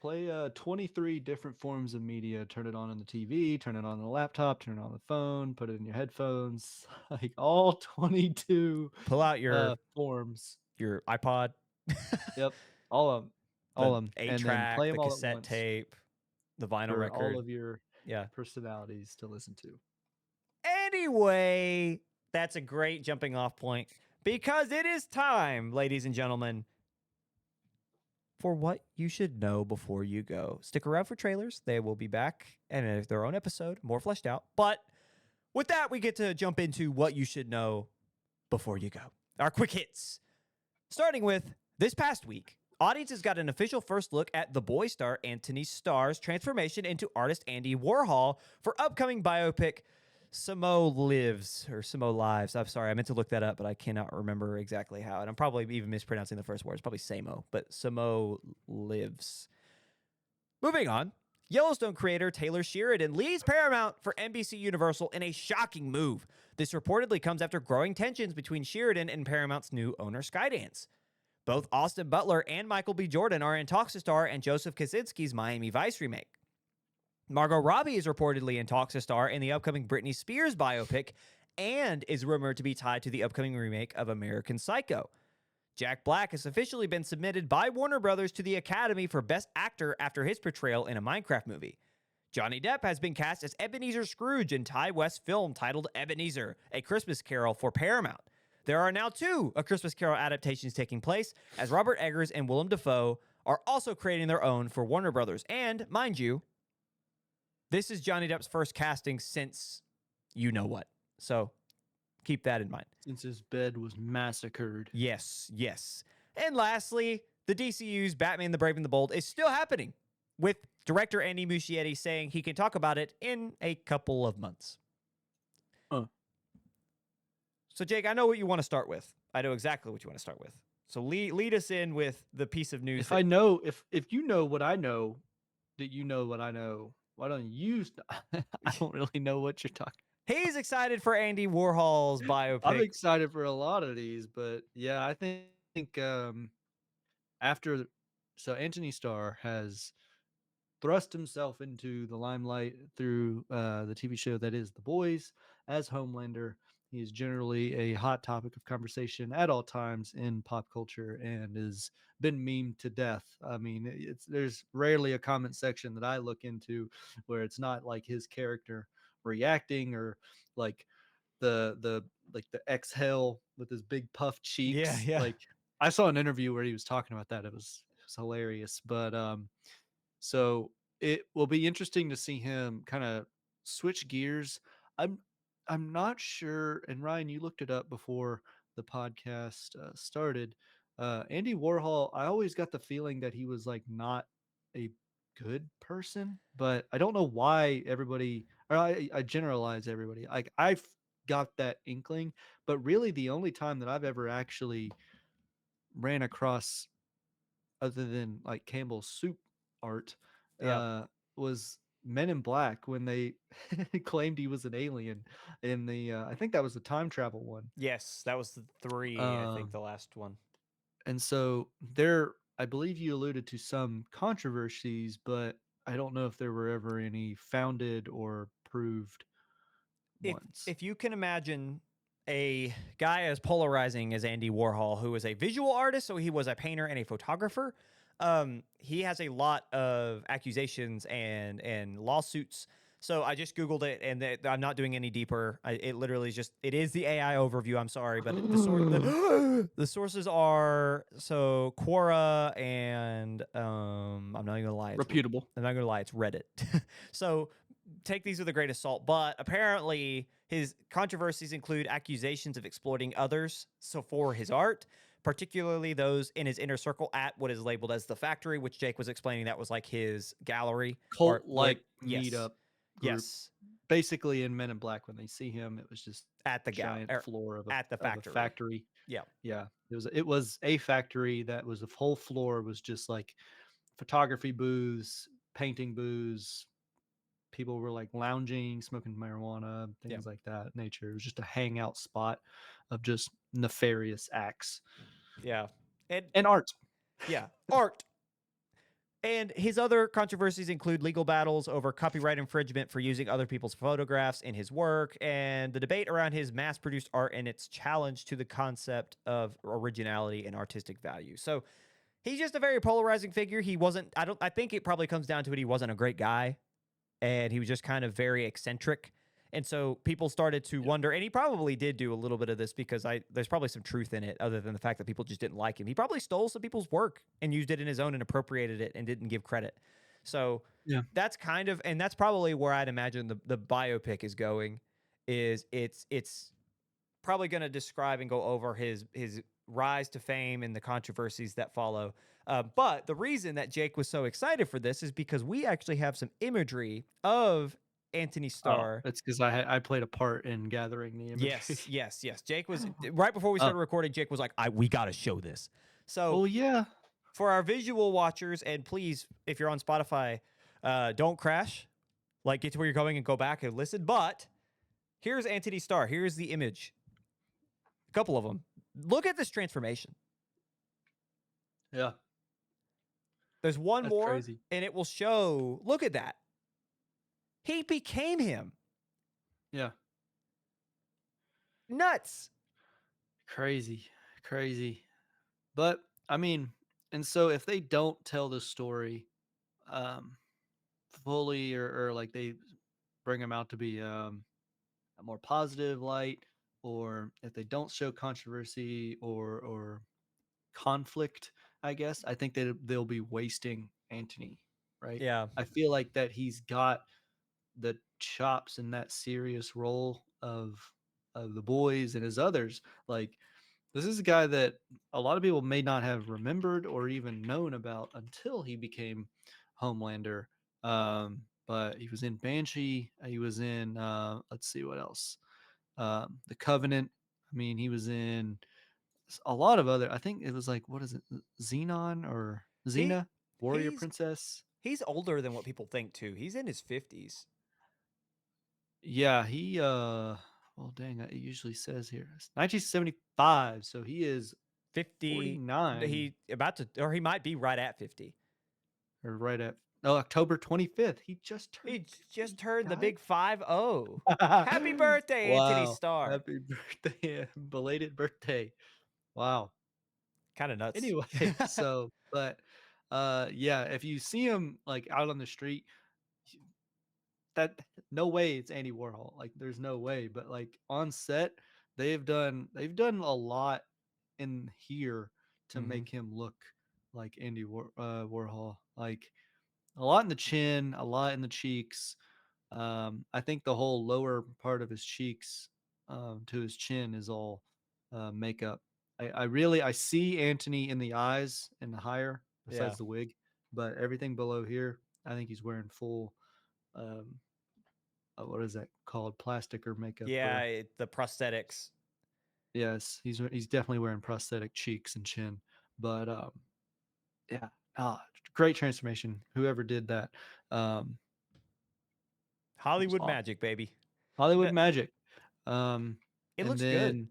Play 23 different forms of media. Turn it on the TV, turn it on the laptop, turn it on the phone, put it in your headphones. Like all 22 Pull out your forms. iPod, Yep, all of them, all the of them, 8 and then track, play the them all at cassette once tape, the vinyl for record. all of your Yeah. personalities to listen to. Anyway, that's a great jumping off point because it is time, ladies and gentlemen, for what you should know before you go. Stick around for trailers. They will be back and their own episode, more fleshed out. But with that, we get to jump into what you should know before you go. Our quick hits. Starting with this past week, audiences got an official first look at the boy star Anthony Starr's transformation into artist Andy Warhol for upcoming biopic Samo Lives. I'm sorry, I meant to look that up, but I cannot remember exactly how. And I'm probably even mispronouncing the first word. It's probably Samo, but Samo Lives. Moving on. Yellowstone creator Taylor Sheridan leaves Paramount for NBC Universal in a shocking move. This reportedly comes after growing tensions between Sheridan and Paramount's new owner, Skydance. Both Austin Butler and Michael B. Jordan are in talks to star in Joseph Kosinski's Miami Vice remake. Margot Robbie is reportedly in talks to star in the upcoming Britney Spears biopic and is rumored to be tied to the upcoming remake of American Psycho. Jack Black has officially been submitted by Warner Brothers to the Academy for Best Actor after his portrayal in a Minecraft movie. Johnny Depp has been cast as Ebenezer Scrooge in Ty West's film titled Ebenezer, A Christmas Carol for Paramount. There are now 2 A Christmas Carol adaptations taking place, as Robert Eggers and Willem Dafoe are also creating their own for Warner Brothers. And, mind you, this is Johnny Depp's first casting since you know what. So keep that in mind. Since his bed was massacred. Yes. And lastly, the DCU's Batman the Brave and the Bold is still happening, with director Andy Muschietti saying he can talk about it in a couple of months. So, Jake, I know what you want to start with. I know exactly what you want to start with. So lead us in with the piece of news. If you know what I know, that you know what I know, why don't you? I don't really know what you're talking. He's excited for Andy Warhol's biopic. I'm excited for a lot of these, but yeah, I think after so Anthony Starr has thrust himself into the limelight through the TV show that is The Boys as Homelander. He is generally a hot topic of conversation at all times in pop culture and has been memed to death. I mean, there's rarely a comment section that I look into where it's not like his character reacting or like the exhale with his big puffed cheeks. Yeah. Like I saw an interview where he was talking about that. It was hilarious. But so it will be interesting to see him kind of switch gears. I'm not sure. And Ryan, you looked it up before the podcast started. Andy Warhol, I always got the feeling that he was like not a good person, but I don't know why everybody, or I generalize everybody. Like I've got that inkling, but really the only time that I've ever actually ran across, other than like Campbell's soup art, Yep. uh, was Men in Black when they claimed he was an alien in the I think that was the time travel one. Yes, that was the three. I think Um, the last one. and so there, I believe you alluded to some controversies, but I don't know if there were ever any founded or proved if ones. if you can imagine a guy as polarizing as Andy Warhol, who was a visual artist, so he was a painter and a photographer. He has a lot of accusations and lawsuits. So I just googled it, and I'm not doing any deeper. It literally is just it is the AI overview. I'm sorry, but the sources are so Quora and I'm not even gonna lie, Reputable. it's Reddit. So take these with a grain of salt, but apparently his controversies include accusations of exploiting others. So for his art, particularly those in his inner circle at what is labeled as the factory, which Jake was explaining that was like his gallery or Cult what? like Yes, meetup group. yes, Basically in Men in Black when they see him, it was just at the gal giant or floor at the of a factory. factory. Yeah, Yeah. It was a factory that was the whole floor was just like photography booths, painting booths. People were like lounging, smoking marijuana, yeah, things like that nature. It was just a hangout spot of just nefarious acts yeah, and and art. yeah, art. And his other controversies include legal battles over copyright infringement for using other people's photographs in his work, and the debate around his mass produced art and its challenge to the concept of originality and artistic value. So he's just a very polarizing figure. He wasn't, I think it probably comes down to it. He wasn't a great guy, and he was just kind of very eccentric. And so people started to Yeah. wonder, and he probably did do a little bit of this because there's probably some truth in it, other than the fact that people just didn't like him. He probably stole some people's work and used it in his own and appropriated it and didn't give credit. So Yeah. that's kind of, and that's probably where I'd imagine the biopic is going. Is it's probably going to describe and go over his rise to fame and the controversies that follow. But the reason that Jake was so excited for this is because we actually have some imagery of Anthony Oh, Starr. it's because I played a part in gathering the imagery. Yes, yes, yes. Jake was right before we Oh, started recording. Jake was like, we got to show this." So well, yeah. for our visual watchers, and please, if you're on Spotify, don't crash. Like, get to where you're going and go back and listen. But here's Anthony Starr. Here's the image. A couple of them. Look at this transformation. Yeah. There's one That's more, crazy. and it will show. Look at that. He became him. Yeah. Nuts. Crazy. Crazy. But I mean, and so if they don't tell the story um fully, or like they bring him out to be a more positive light, or if they don't show controversy or conflict, I guess I think that they'll be wasting Antony, right? Yeah. I feel like that he's got the chops in that serious role of the boys and his others. Like, this is a guy that a lot of people may not have remembered or even known about until he became Homelander. But he was in Banshee. He was in let's see what else. The Covenant. I mean, he was in a lot of other. I think it was like, what is it, Xenon or He Xena, Warrior he's Princess. he's older than what people think too. He's in his 50s. Yeah, he well dang, it usually says here. It's 1975, so he is 50 49 he about to or he might be right at 50. or right at October 25th. He just turned He just 50, turned the guys. big 50. Happy birthday, Anthony Wow. Starr. Happy birthday. Belated birthday. Wow. Kind of nuts. Anyway, so but yeah, if you see him like out on the street, that no way it's Andy Warhol. Like there's no way. But like on set, they've done a lot in here to hmm make him look like Warhol. Like a lot in the chin, a lot in the cheeks. I think the whole lower part of his cheeks to his chin is all makeup. I see Anthony in the eyes and the higher Yeah. besides the wig. but everything below here, I think he's wearing full. Um, what is that called? Plastic or makeup Yeah, or the prosthetics. yes, he's definitely wearing prosthetic cheeks and chin. But yeah, great transformation. Whoever did that, um, was Hollywood awesome. magic, baby. Hollywood That magic. it And looks good. then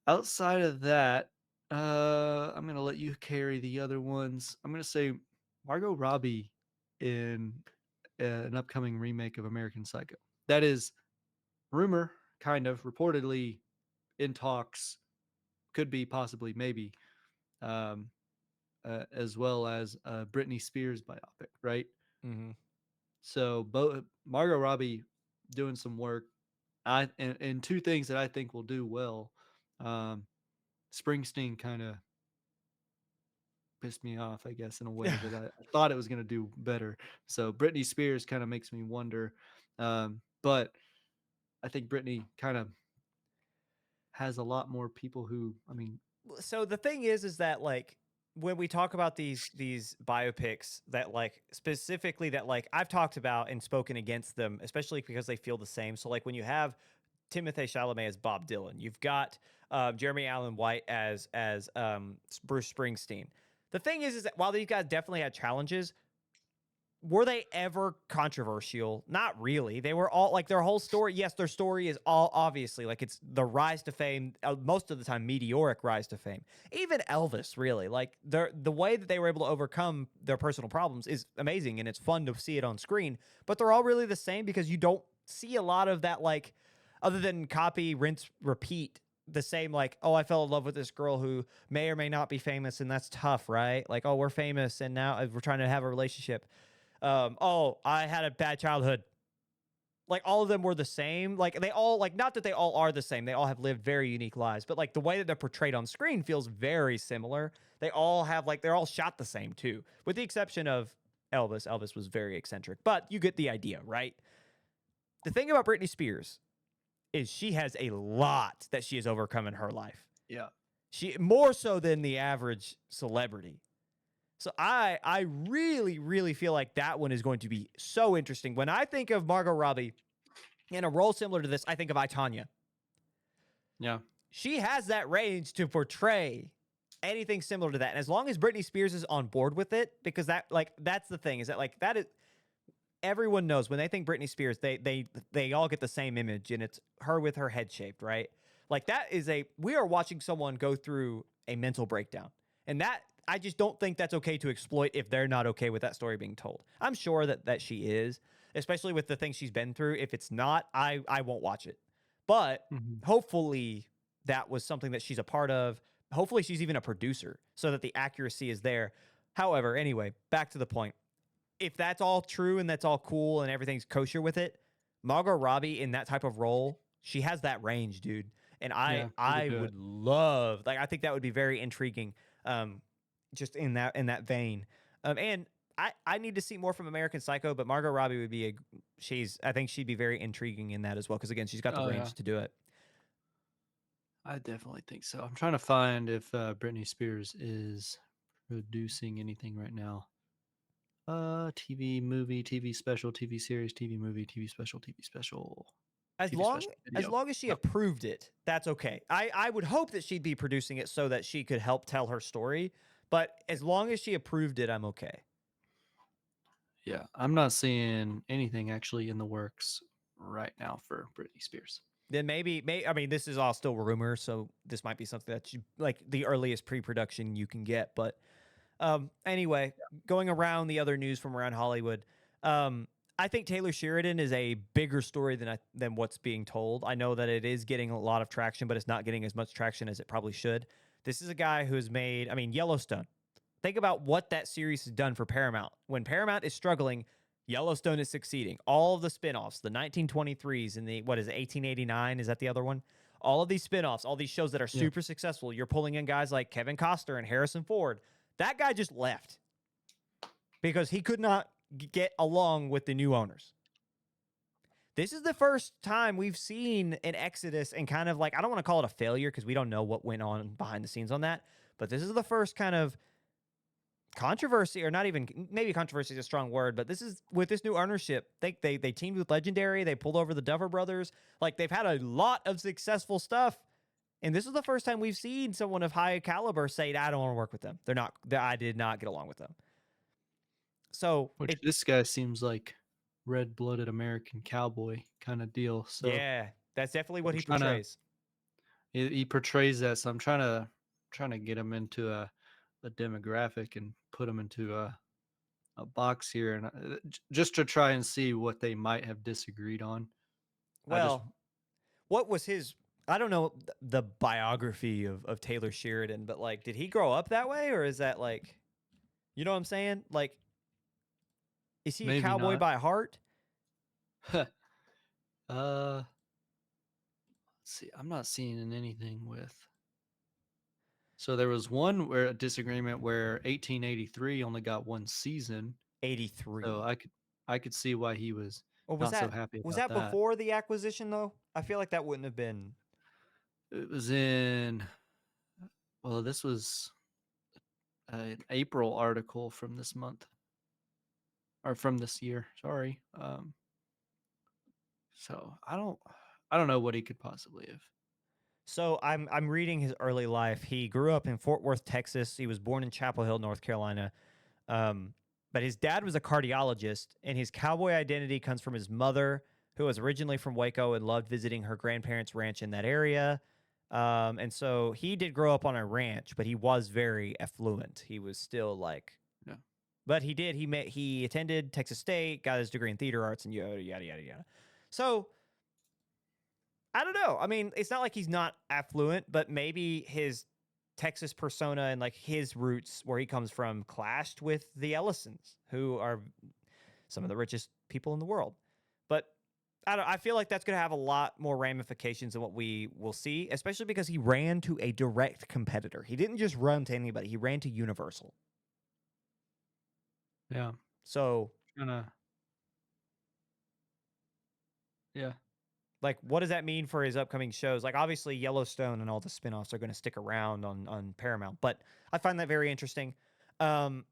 outside of that, I'm gonna let you carry the other ones. I'm gonna say Margot Robbie in an upcoming remake of American Psycho. That is rumor, kind of reportedly in talks, could be possibly maybe, um, as well as Britney Spears biopic, right? Hmm. So both Margot Robbie doing some work. And two things that I think will do well. Um, Springsteen kind of pissed me off, I guess, in a way that I thought it was going to do better. So Britney Spears kind of makes me wonder. But I think Britney kind of has a lot more people who, I mean, So the thing is that like when we talk about these biopics that like specifically that like I've talked about and spoken against them, especially because they feel the same. So like when you have Timothée Chalamet as Bob Dylan, you've got Jeremy Allen White as Bruce Springsteen. The thing is that while these guys definitely had challenges, were they ever controversial? Not really. They were all like their whole story. Yes, their story is all obviously like it's the rise to fame, most of the time meteoric rise to fame. Even Elvis, really, like the way that they were able to overcome their personal problems is amazing, and it's fun to see it on screen. But they're all really the same because you don't see a lot of that, like other than copy, rinse, repeat. The same, like, oh, I fell in love with this girl who may or may not be famous, and that's tough, right? Like, oh, we're famous, and now we're trying to have a relationship. Oh, I had a bad childhood. Like all of them were the same. Like they all like not that they all are the same. They all have lived very unique lives, but like the way that they're portrayed on screen feels very similar. They all have like they're all shot the same too, with the exception of Elvis. Elvis was very eccentric, but you get the idea, right? The thing about Britney Spears is she has a lot that she has overcome in her life. yeah. She more so than the average celebrity. So I really feel like that one is going to be so interesting. When I think of Margot Robbie in a role similar to this, I think of I, Tonya. Yeah. She has that range to portray anything similar to that. And as long as Britney Spears is on board with it, because that like that's the thing, is that like that is everyone knows when they think Britney Spears, they all get the same image, and it's her with her head shaved, right? Like that is we are watching someone go through a mental breakdown. And that I just don't think that's okay to exploit if they're not okay with that story being told. I'm sure that she is, especially with the things she's been through. If it's not, I won't watch it. But Mhm. hopefully that was something that she's a part of. Hopefully she's even a producer so that the accuracy is there. However, anyway, back to the point. If that's all true and that's all cool and everything's kosher with it, Margot Robbie in that type of role, she has that range, dude. And I Yeah. She could I do it. would love, like I think that would be very intriguing. Just in that vein. And I need to see more from American Psycho, but Margot Robbie would be I think she'd be very intriguing in that as well because again, she's got the Oh, yeah. range to do it. I definitely think so. I'm trying to find if Britney Spears is producing anything right now. TV, movie, TV special, TV series, TV movie, TV special, TV special, As TV long special as video. long as she Nope. approved it, that's okay. I would hope that she'd be producing it so that she could help tell her story. But as long as she approved it, I'm okay. Yeah, I'm not seeing anything actually in the works right now for Britney Spears. Then I mean, this is all still rumor, so this might be something that you like the earliest pre-production you can get. But anyway, going around the other news from around Hollywood, I think Taylor Sheridan is a bigger story than what's being told. I know that it is getting a lot of traction, but it's not getting as much traction as it probably should. This is a guy who's made, I mean, Yellowstone. Think about what that series has done for Paramount. When Paramount is struggling, Yellowstone is succeeding. All of the spinoffs, the 1923s and the, what is it, 1889? Is that the other one? All of these spinoffs, all these shows that are Yeah. super successful, you're pulling in guys like Kevin Costner and Harrison Ford. That guy just left because he could not get along with the new owners. This is the first time we've seen an exodus and kind of like, I don't want to call it a failure because we don't know what went on behind the scenes on that, but this is the first kind of controversy, or not even, maybe controversy is a strong word, but this is with this new ownership. They teamed with Legendary. They pulled over the Duffer Brothers. Like, they've had a lot of successful stuff. And this is the first time we've seen someone of high caliber say, I don't want to work with them. I did not get along with them. So Which this guy seems like red-blooded American cowboy kind of deal. So yeah, that's definitely what I'm he trying to portrays. he portrays that. So I'm trying to get him into a demographic and put him into a box here, and just to try and see what they might have disagreed on. I just Well, what was his, I don't know the biography of Taylor Sheridan, but like, did he grow up that way, or is that like, you know what I'm saying? Like, is he a maybe cowboy not. by heart? Let's see. I'm not seeing anything with. So there was one where a disagreement where 1883 only got one season. So 83. I could see why he was Or was not so that happy was about that that. before the acquisition though? I feel like that wouldn't have been. It was in, well, this was an April article from this month, or from this year. Sorry. So I don't know what he could possibly have. So I'm reading his early life. He grew up in Fort Worth, Texas. He was born in Chapel Hill, North Carolina. Um, but his dad was a cardiologist, and his cowboy identity comes from his mother, who was originally from Waco and loved visiting her grandparents' ranch in that area. And so he did grow up on a ranch, but he was very affluent. He was still like, Yeah. but he attended Texas State, got his degree in theater arts, and yada yada yada yada. So I don't know. I mean, it's not like he's not affluent, but maybe his Texas persona and like his roots, where he comes from, clashed with the Ellisons, who are some of the richest people in the world. But I feel like that's going to have a lot more ramifications than what we will see, especially because he ran to a direct competitor. He didn't just run to anybody; he ran to Universal. Yeah. So, Kinda. Yeah. like, what does that mean for his upcoming shows? Like, obviously, Yellowstone and all the spinoffs are going to stick around on Paramount, but I find that very interesting. Um,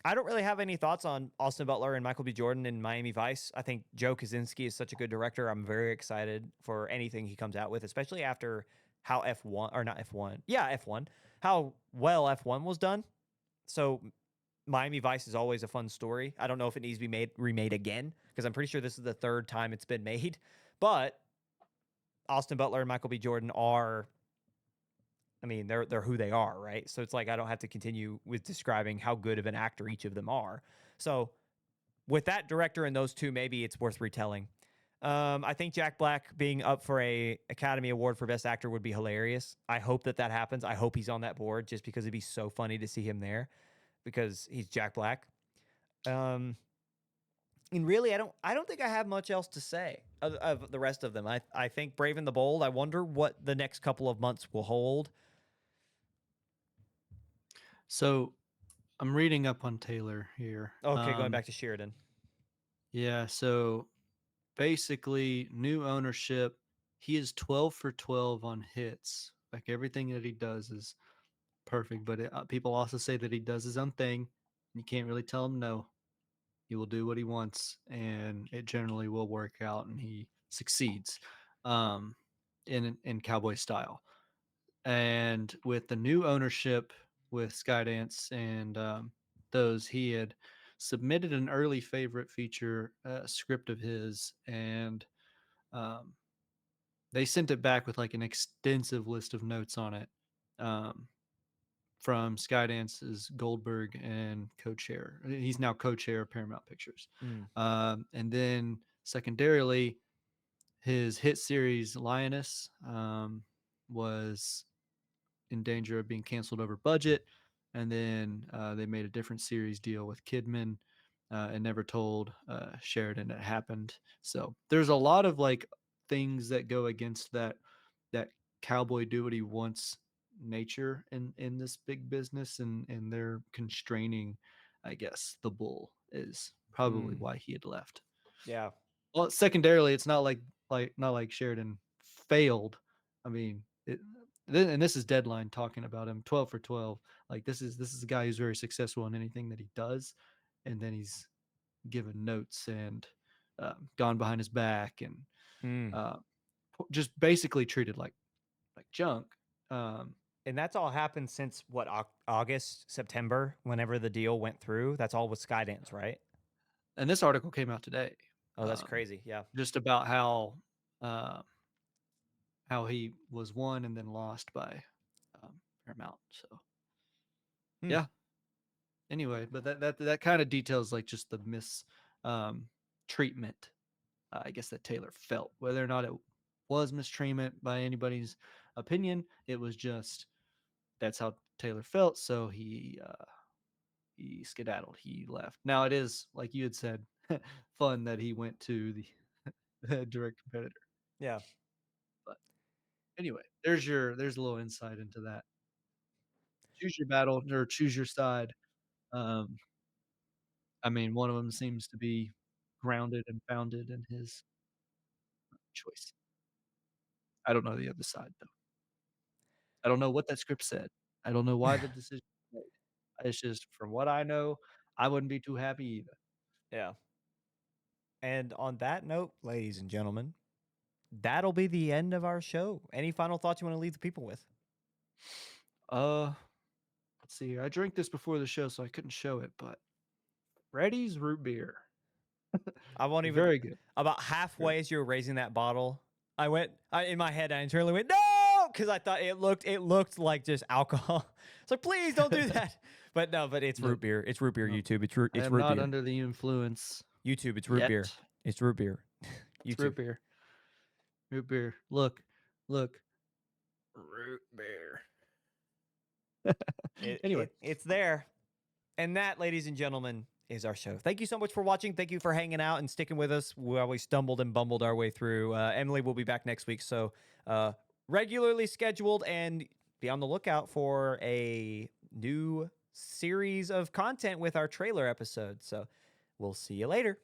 I don't really have any thoughts on Austin Butler and Michael B. Jordan in Miami Vice. I think Joe Kosinski is such a good director. I'm very excited for anything he comes out with, especially after how F1, or not F1, yeah, F1, how well F1 was done. So Miami Vice is always a fun story. I don't know if it needs to be remade again, because I'm pretty sure this is the third time it's been made. But Austin Butler and Michael B. Jordan are, I mean, they're who they are, right? So it's like I don't have to continue with describing how good of an actor each of them are. So with that director and those two, maybe it's worth retelling. I think Jack Black being up for a Academy Award for Best Actor would be hilarious. I hope that happens. I hope he's on that board, just because it'd be so funny to see him there, because he's Jack Black. And really, I don't think I have much else to say of the rest of them. I think Brave and the Bold. I wonder what the next couple of months will hold. So I'm reading up on Taylor here. Okay, going back to Sheridan. Yeah. So basically, new ownership. He is 12 for 12 on hits. Like, everything that he does is perfect. But people also say that he does his own thing. You can't really tell him no. He will do what he wants, and it generally will work out, and he succeeds, um, in cowboy style. And with the new ownership with Skydance and those, he had submitted an early favorite feature script of his, and um, they sent it back with like an extensive list of notes on it, um, from Skydance's Goldberg and co-chair. He's now co-chair of Paramount Pictures. Mm. And then secondarily, his hit series Lioness was in danger of being canceled over budget. And then they made a different series deal with Kidman, and never told Sheridan it happened. So there's a lot of like things that go against that cowboy do what he wants nature in this big business, and they're constraining, I guess, the bull is probably Mm. why he had left. Yeah. Well, secondarily, it's not like Sheridan failed. I mean, and this is Deadline talking about him, 12 for 12. Like this is a guy who's very successful in anything that he does, and then he's given notes and gone behind his back and Mm. uh, just basically treated like junk. And that's all happened since what, August, September, whenever the deal went through. That's all with Skydance, right? And this article came out today, Oh, that's crazy. Yeah. just about how he was won and then lost by Paramount. So Hmm. yeah. Anyway, but that kind of details like just the treatment, I guess, that Taylor felt. Whether or not it was mistreatment by anybody's opinion, it was just that's how Taylor felt. So he skedaddled. He left. Now it is, like you had said, fun that he went to the direct competitor. Yeah. But anyway, there's a little insight into that. Choose your battle or choose your side. Um, I mean, one of them seems to be grounded and founded in his choice. I don't know the other side though. I don't know what that script said. I don't know why the decision was made. It's just from what I know, I wouldn't be too happy either. Yeah. And on that note, ladies and gentlemen, that'll be the end of our show. Any final thoughts you want to leave the people with? Let's see here. I drank this before the show, so I couldn't show it, but Freddy's root beer. I won't even. Very good. About halfway as you were raising that bottle, in my head, I internally went, no, because I thought it looked like just alcohol. It's like, please don't do that. But no, but it's root beer. It's root beer. No. YouTube. It's root. I It's am root not beer. under the influence. YouTube. It's root yet. beer. It's root beer. It's root beer. Root beer. Look. Root beer. Anyway, it's there. And that, ladies and gentlemen, is our show. Thank you so much for watching. Thank you for hanging out and sticking with us while we stumbled and bumbled our way through. Emily will be back next week, so regularly scheduled, and be on the lookout for a new series of content with our trailer episode. So we'll see you later.